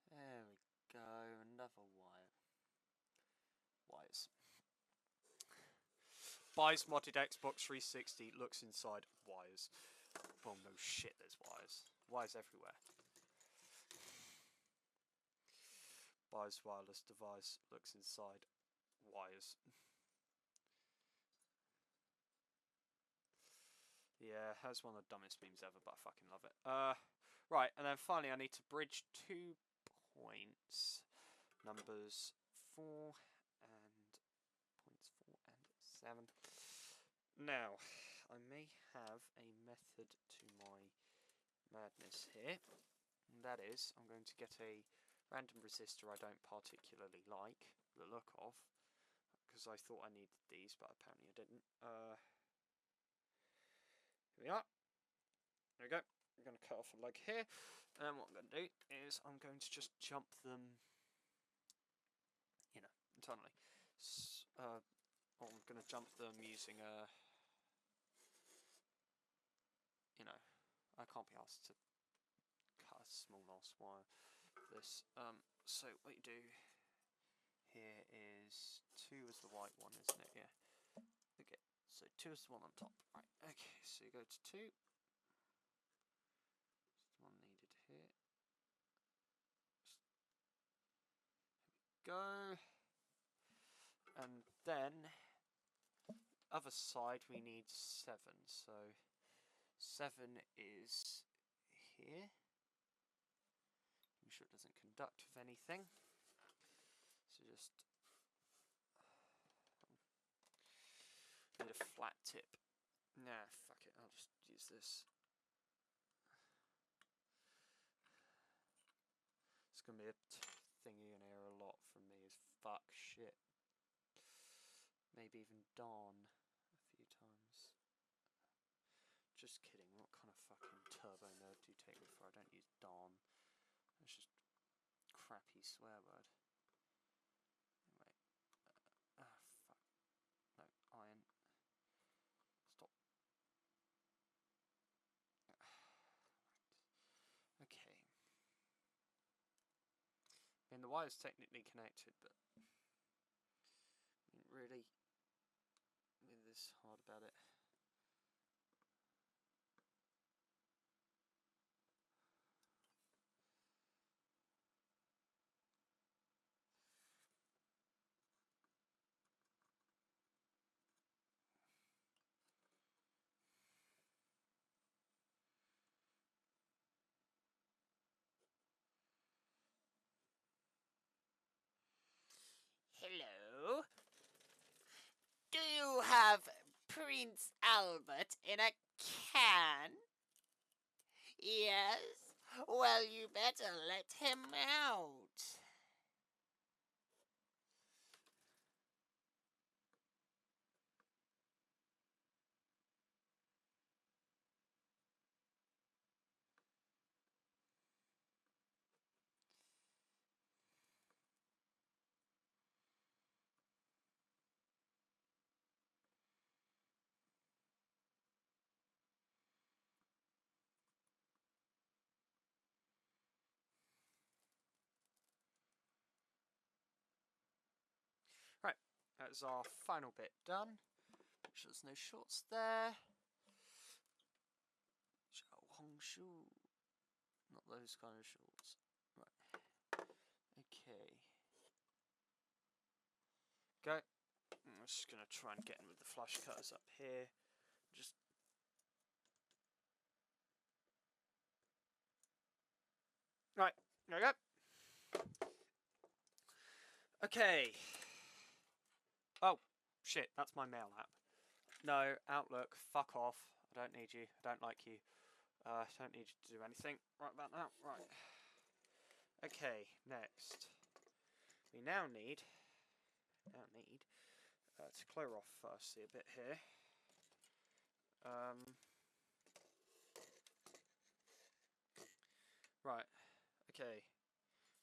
There we go, another wire. Wires. Buys modded Xbox 360, looks inside, wires. Well, no shit, there's wires. Wires everywhere. Buys wireless device, looks inside, wires. Yeah, that's one of the dumbest memes ever, but I fucking love it. Right, and then finally I need to bridge 2 points. Numbers 4 and points 4 and 7. Now, I may have a method to my madness here. And that is, I'm going to get a random resistor I don't particularly like the look of, because I thought I needed these, but apparently I didn't. Here we are. There we go. I'm going to cut off a leg here, and what I'm going to do is I'm going to just jump them, internally. I'm going to jump them using a, I can't be asked to cut a small last wire for this. So what you do here is 2 is the white one, isn't it? Yeah. Okay, so 2 is the one on top. Right, okay, so you go to 2. It's the one needed here. Go. And then, other side we need 7. So 7 is here. Make sure it doesn't conduct with anything. So just need a flat tip. Nah, fuck it, I'll just use this. It's gonna be a thing you're gonna hear a lot from me is fuck shit. Maybe even darn a few times. Just kidding, what kind of fucking turbo nerd do you take me for? I don't use darn. It's just crappy swear word. Anyway. Fuck. No, iron. Stop. Okay. I mean, the wire's technically connected, but I mean, really, with this hard about it. Hello? Do you have Prince Albert in a can? Yes? Well, you better let him out. Right, that's our final bit done. Make sure there's no shorts there. Not those kind of shorts. Right. Okay. Go. I'm just going to try and get in with the flush cutters up here. Just. Right. There we go. Okay. Oh, shit. That's my mail app. No, Outlook. Fuck off. I don't need you. I don't like you. I don't need you to do anything right about now. Right. Okay, next. We now need to clear off firstly a bit here. Right. Okay.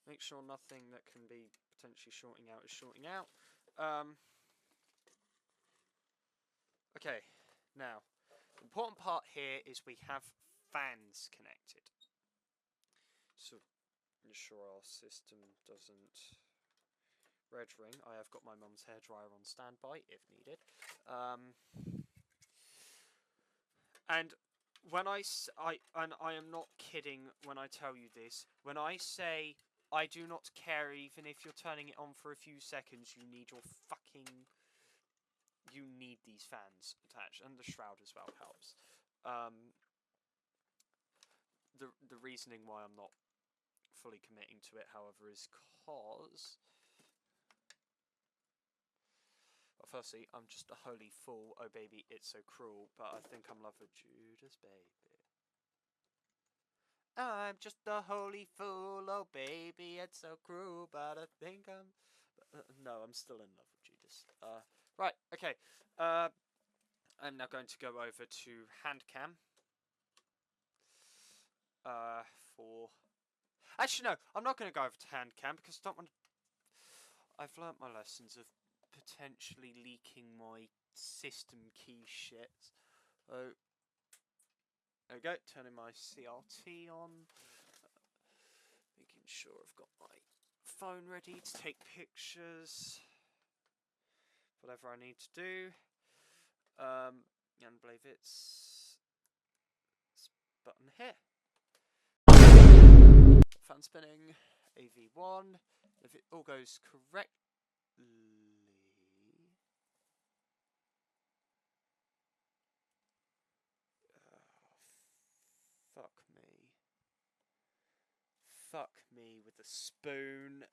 Make sure nothing that can be potentially shorting out is shorting out. Okay. Now, the important part here is we have fans connected. So, ensure our system doesn't red ring. I have got my mum's hairdryer on standby if needed. And when I am not kidding when I tell you this. When I say I do not care even if you're turning it on for a few seconds, you need these fans attached, and the shroud as well helps. The reasoning why I'm not fully committing to it, however, is cause. Well, firstly, I'm just a holy fool. Oh baby, it's so cruel. But I think I'm in love with Judas, baby. I'm just a holy fool. Oh baby, it's so cruel. But I think I'm. No, I'm still in love with Judas. Right. Okay. I'm now going to go over to hand cam. For. Actually, no. I'm not going to go over to hand cam because I don't want. I've learnt my lessons of potentially leaking my system key shit. Oh, there we go. Turning my CRT on. Making sure I've got my phone ready to take pictures. Whatever I need to do. And I believe it's this button here. Fan spinning. AV1. If it all goes correctly. Fuck me. Fuck me with a spoon.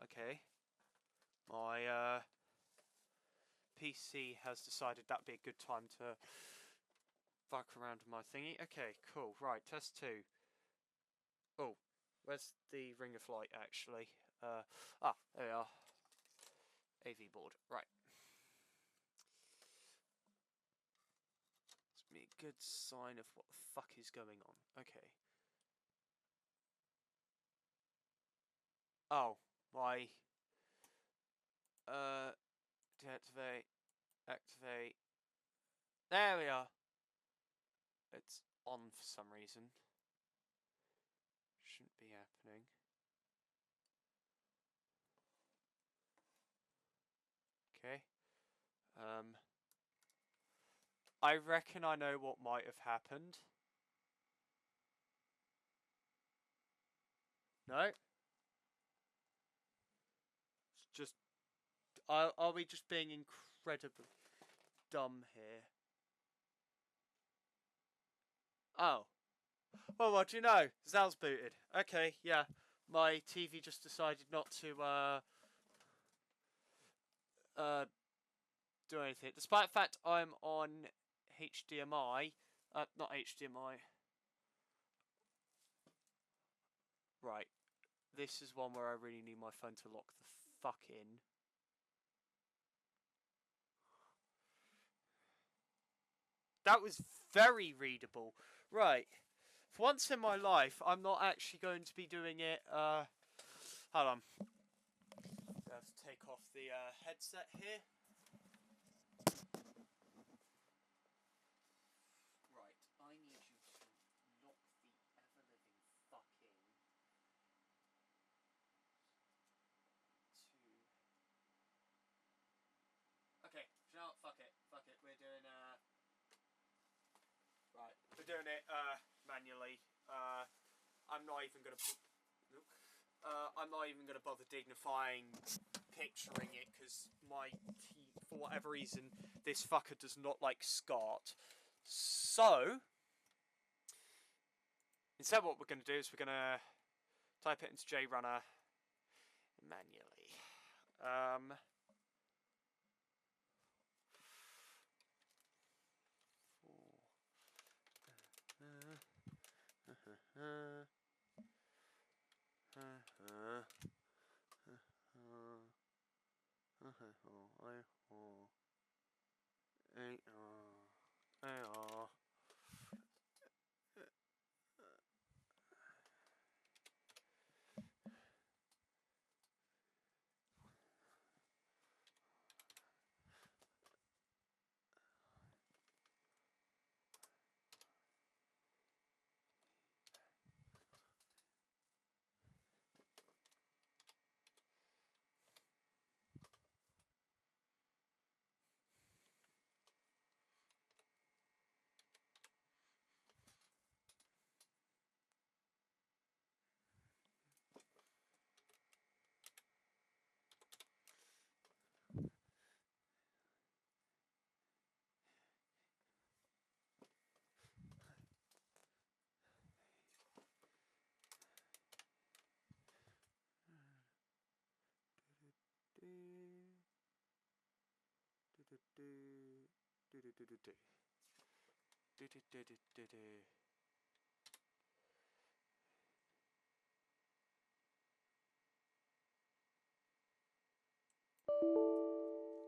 Okay. My PC has decided that'd be a good time to fuck around with my thingy. Okay, cool. Right, test 2. Oh, where's the ring of light actually? There we are. AV board. Right. It's me a good sign of what the fuck is going on. Okay. Oh, my deactivate, activate. There we are. It's on for some reason. Shouldn't be happening. Okay. I reckon I know what might have happened. No? It's just... Are we just being incredibly dumb here? Oh. Well, what do you know? Zal's booted. Okay, yeah. My TV just decided not to, do anything. Despite the fact I'm on HDMI. Not HDMI. Right. This is one where I really need my phone to lock the fuck in. That was very readable. Right. For once in my life, I'm not actually going to be doing it, hold on. I have to take off the, headset here. Right, I need you to knock the ever-living fuck in. doing it manually. I'm not even gonna. I'm not even gonna bother dignifying picturing it because for whatever reason, this fucker does not like SCART. So instead, what we're gonna do is we're gonna type it into JRunner manually.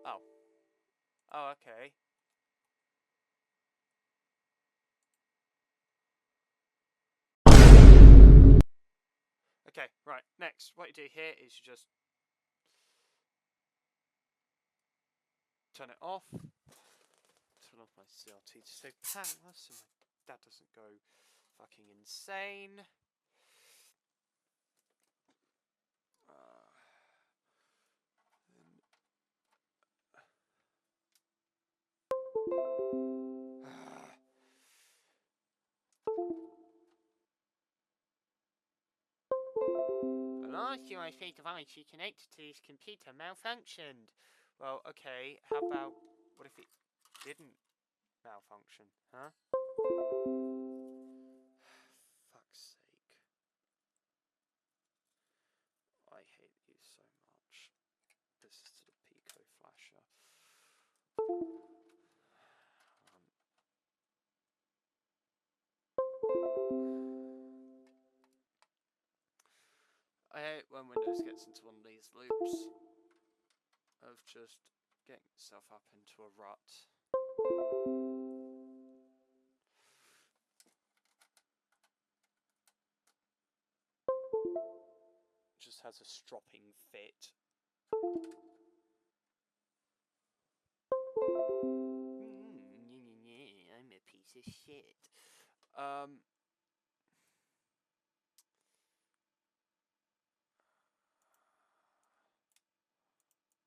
Oh. Oh, okay. Okay, right. Next, what you do here is you just turn it off. Turn off my CRT to save power so my dad doesn't go fucking insane. Last USB device you connected to this computer malfunctioned. Well, okay, how about, what if it didn't malfunction, huh? Fuck's sake. I hate you so much. This is to the pico flasher. I hate when Windows gets into one of these loops of just getting itself up into a rut. Just has a stropping fit. I'm a piece of shit.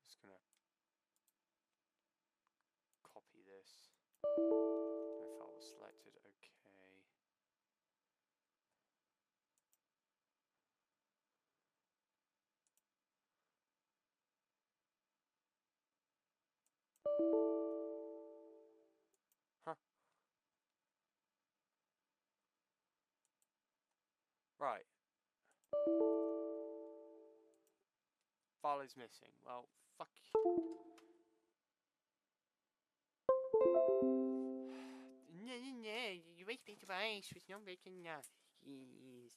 Just gonna copy this. No file was selected, okay. Huh. Right. File is missing. Well, fuck you. USB device was not making enough. Yes.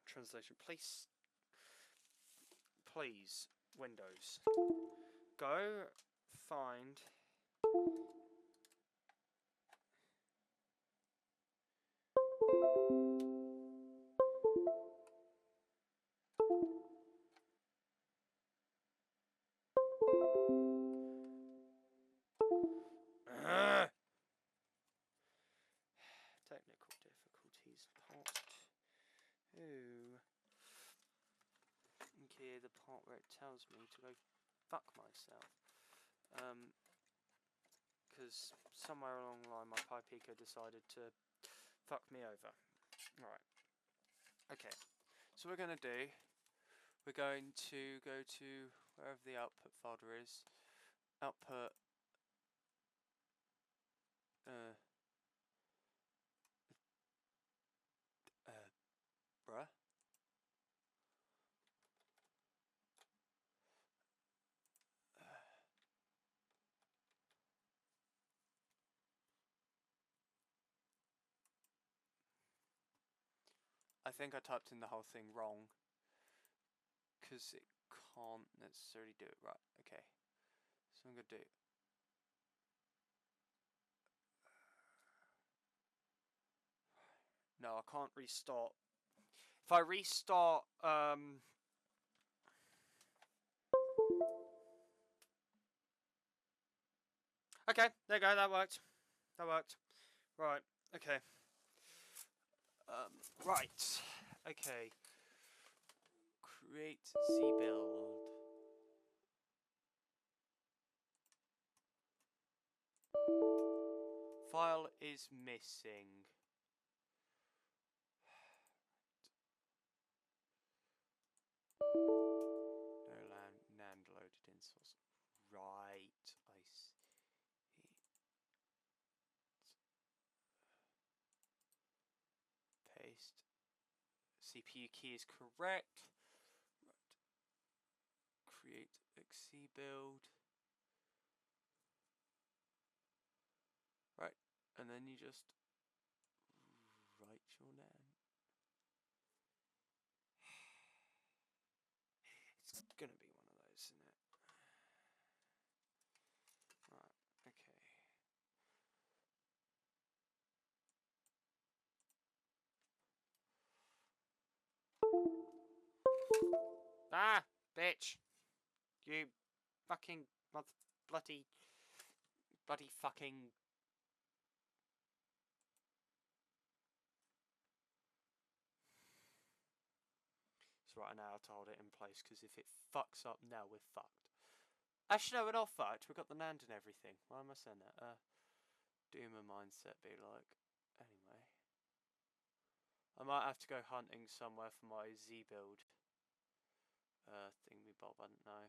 Translation. Please, Windows. Go find technical difficulties part 2. Okay, the part where it tells me to go fuck myself. because somewhere along the line my pico decided to fuck me over. Right. Okay. So we're going to do, we're going to go to wherever the output folder is. Output. Bruh. I think I typed in the whole thing wrong, because it can't necessarily do it right. Okay, so I'm going to do, no, I can't restart. If I restart, okay, there you go, that worked. That worked. Right, okay. Right, okay. Create XEbuild. File is missing. No NAND loaded in source. Right, I see. Paste. CPU key is correct. Right. Create XEbuild. Right, and then you just write your name. It's gonna be one of those, isn't it? Right, okay. Ah, bitch! You fucking bloody fucking. It's right now to hold it in place, because if it fucks up now, we're fucked. Actually, no, we're not fucked. We've got the NAND and everything. Why am I saying that? Doomer mindset be like. Anyway. I might have to go hunting somewhere for my XEbuild. Thingy bob, I don't know.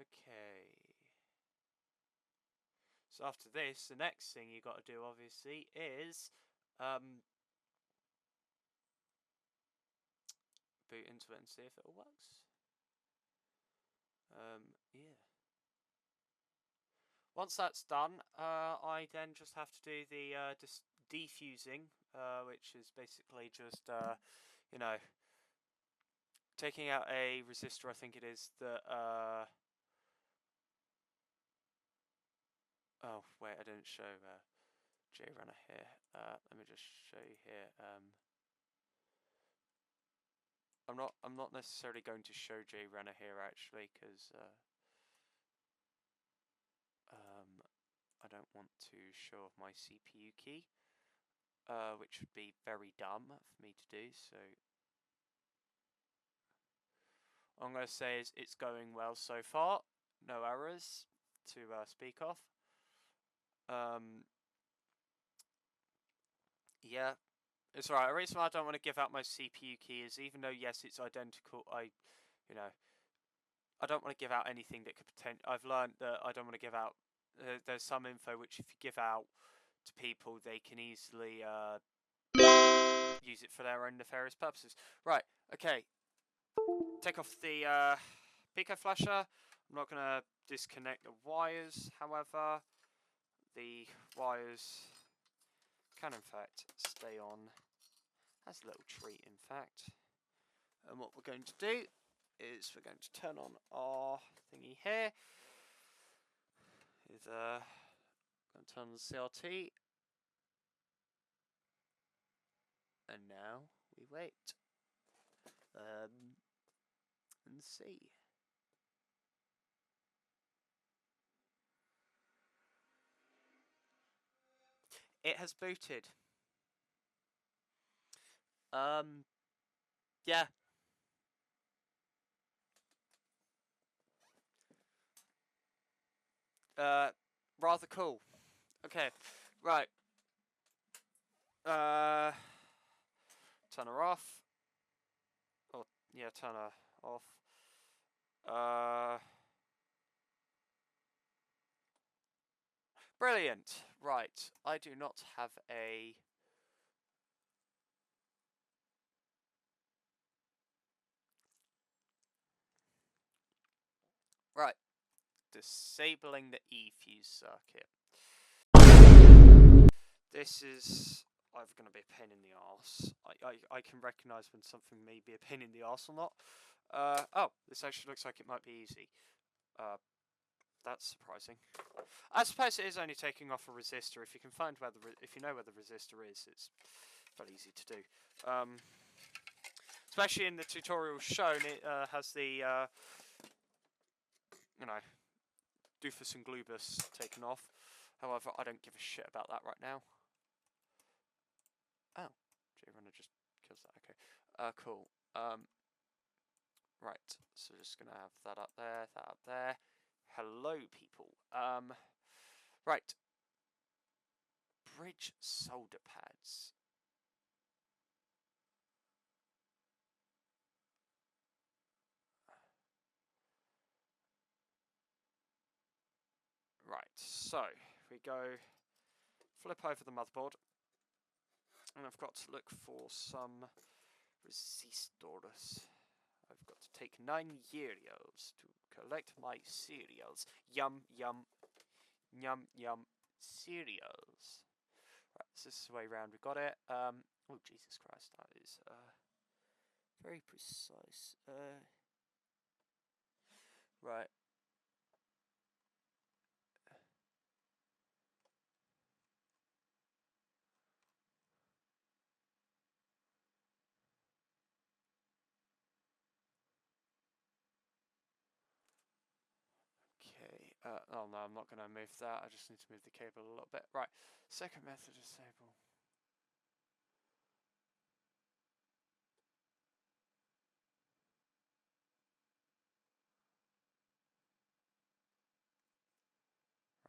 Okay. So after this, the next thing you got to do, obviously, is boot into it and see if it all works. Yeah. Once that's done, I then just have to do the defusing, which is basically just, you know, taking out a resistor, I think it is, that, oh, wait, I didn't show JRunner here. Let me just show you here. I'm not necessarily going to show JRunner here, actually, because I don't want to show off my CPU key, which would be very dumb for me to do, so all I'm going to say is it's going well so far, no errors to speak of. Yeah, it's alright. The reason why I don't want to give out my CPU key is, even though yes it's identical, I don't want to give out anything that could I've learned that I don't want to give out, there's some info which if you give out to people, they can easily use it for their own nefarious purposes. Right, okay. Take off the pico flasher. I'm not going to disconnect the wires, however. The wires can in fact stay on. That's a little treat, in fact. And what we're going to do is we're going to turn on our thingy here. Is going to turn on the CRT. And now we wait. And see. It has booted. Yeah. Rather cool. Okay, right. Turn her off. Oh, yeah, turn her off. Brilliant. Right, I do not have a... Right, disabling the E-fuse circuit. This is either going to be a pain in the arse. I can recognise when something may be a pain in the arse or not. Oh, this actually looks like it might be easy. That's surprising. I suppose it is only taking off a resistor. If you can find where if you know where the resistor is, it's very easy to do. Especially in the tutorial shown, it has the you know, doofus and globus taken off. However, I don't give a shit about that right now. Oh, J-Runner just kills that. Okay, cool. Right, so just gonna have that up there, that up there. Hello, people. Right. Bridge solder pads. Right, so we go flip over the motherboard, and I've got to look for some resistors. I've got to take 9 cereals to collect my cereals. Yum, yum, yum, yum, cereals. Right, so this is the way around. We got it. Oh, Jesus Christ, that is very precise. Right. Okay, oh no, I'm not going to move that, I just need to move the cable a little bit. Right, second method, disable.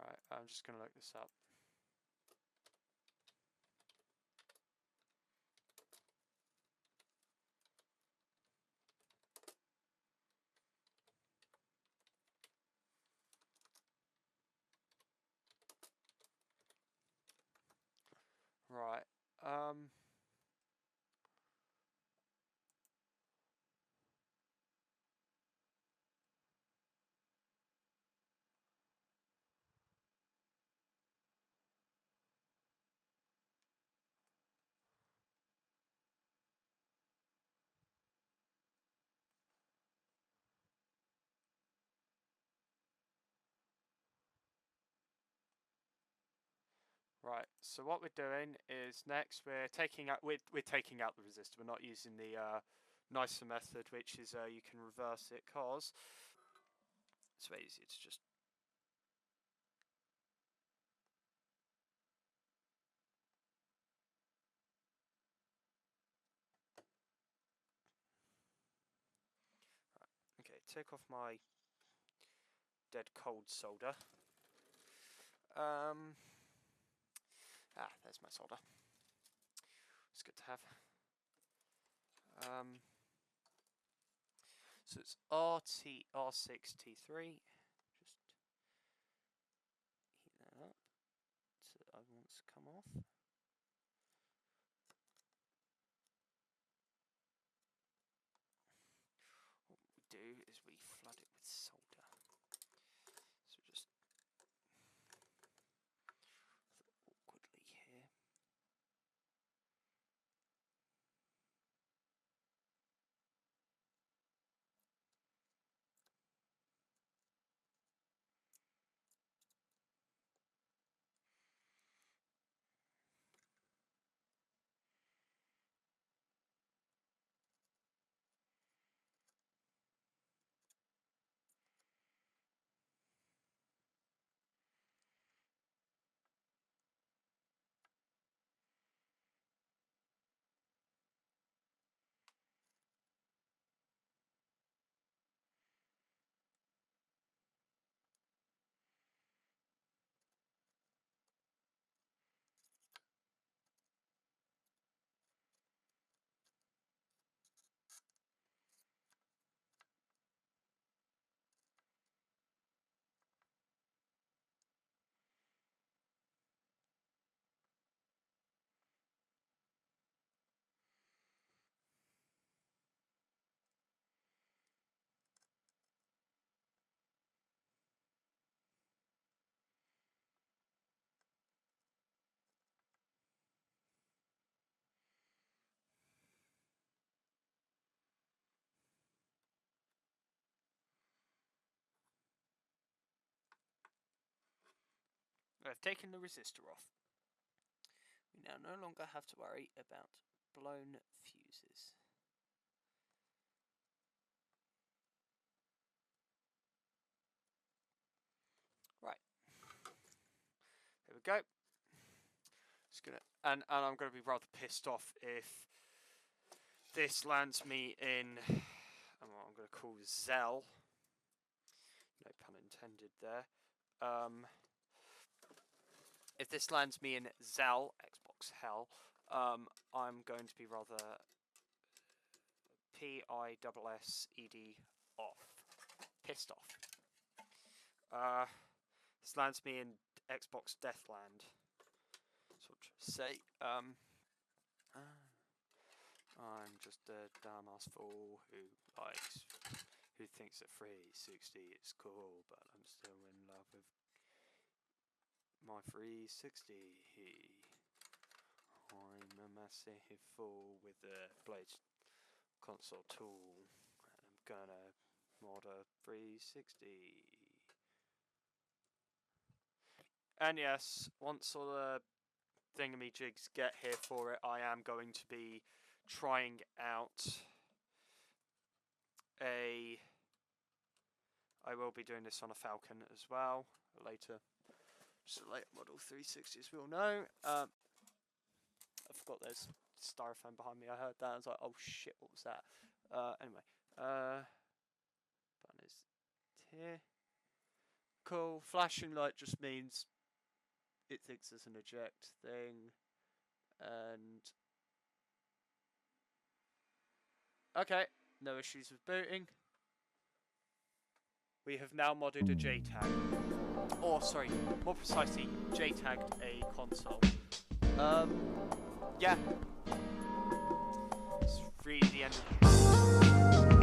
Right, I'm just going to look this up. Right, right, so what we're doing is next we're taking out, we're taking out the resistor, we're not using the nicer method, which is you can reverse it, cause it's very easy to just... Okay, take off my dead cold solder. There's my solder. It's good to have. So it's R6T3. Just heat that up so I want it to come off. What we do is we flood it with solder. So just awkwardly here. I've taken the resistor off. We now no longer have to worry about blown fuses. Right. There we go. Just gonna and I'm gonna be rather pissed off if this lands me in what I'm gonna call XELL. No pun intended there. If this lands me in XELL, Xbox Hell, I'm going to be rather PISSED off. Pissed off. This lands me in Xbox Deathland. So I'll just say, I'm just a dumbass fool who thinks that 360 is cool, but I'm still in love with my 360. I'm a massive fool with the Blade console tool, and I'm gonna mod a 360. And yes, once all the thingamajigs get here for it, I am going to be trying out I will be doing this on a Falcon as well later. Just a later model 360, as we all know. I forgot there's styrofoam behind me. I heard that. I was like, oh shit, what was that? Anyway, button is here. Cool. Flashing light just means it thinks there's an eject thing. And okay, no issues with booting. We have now modded a JTAG. Or, sorry, more precisely, JTAG'd a console. Yeah. It's really the end of the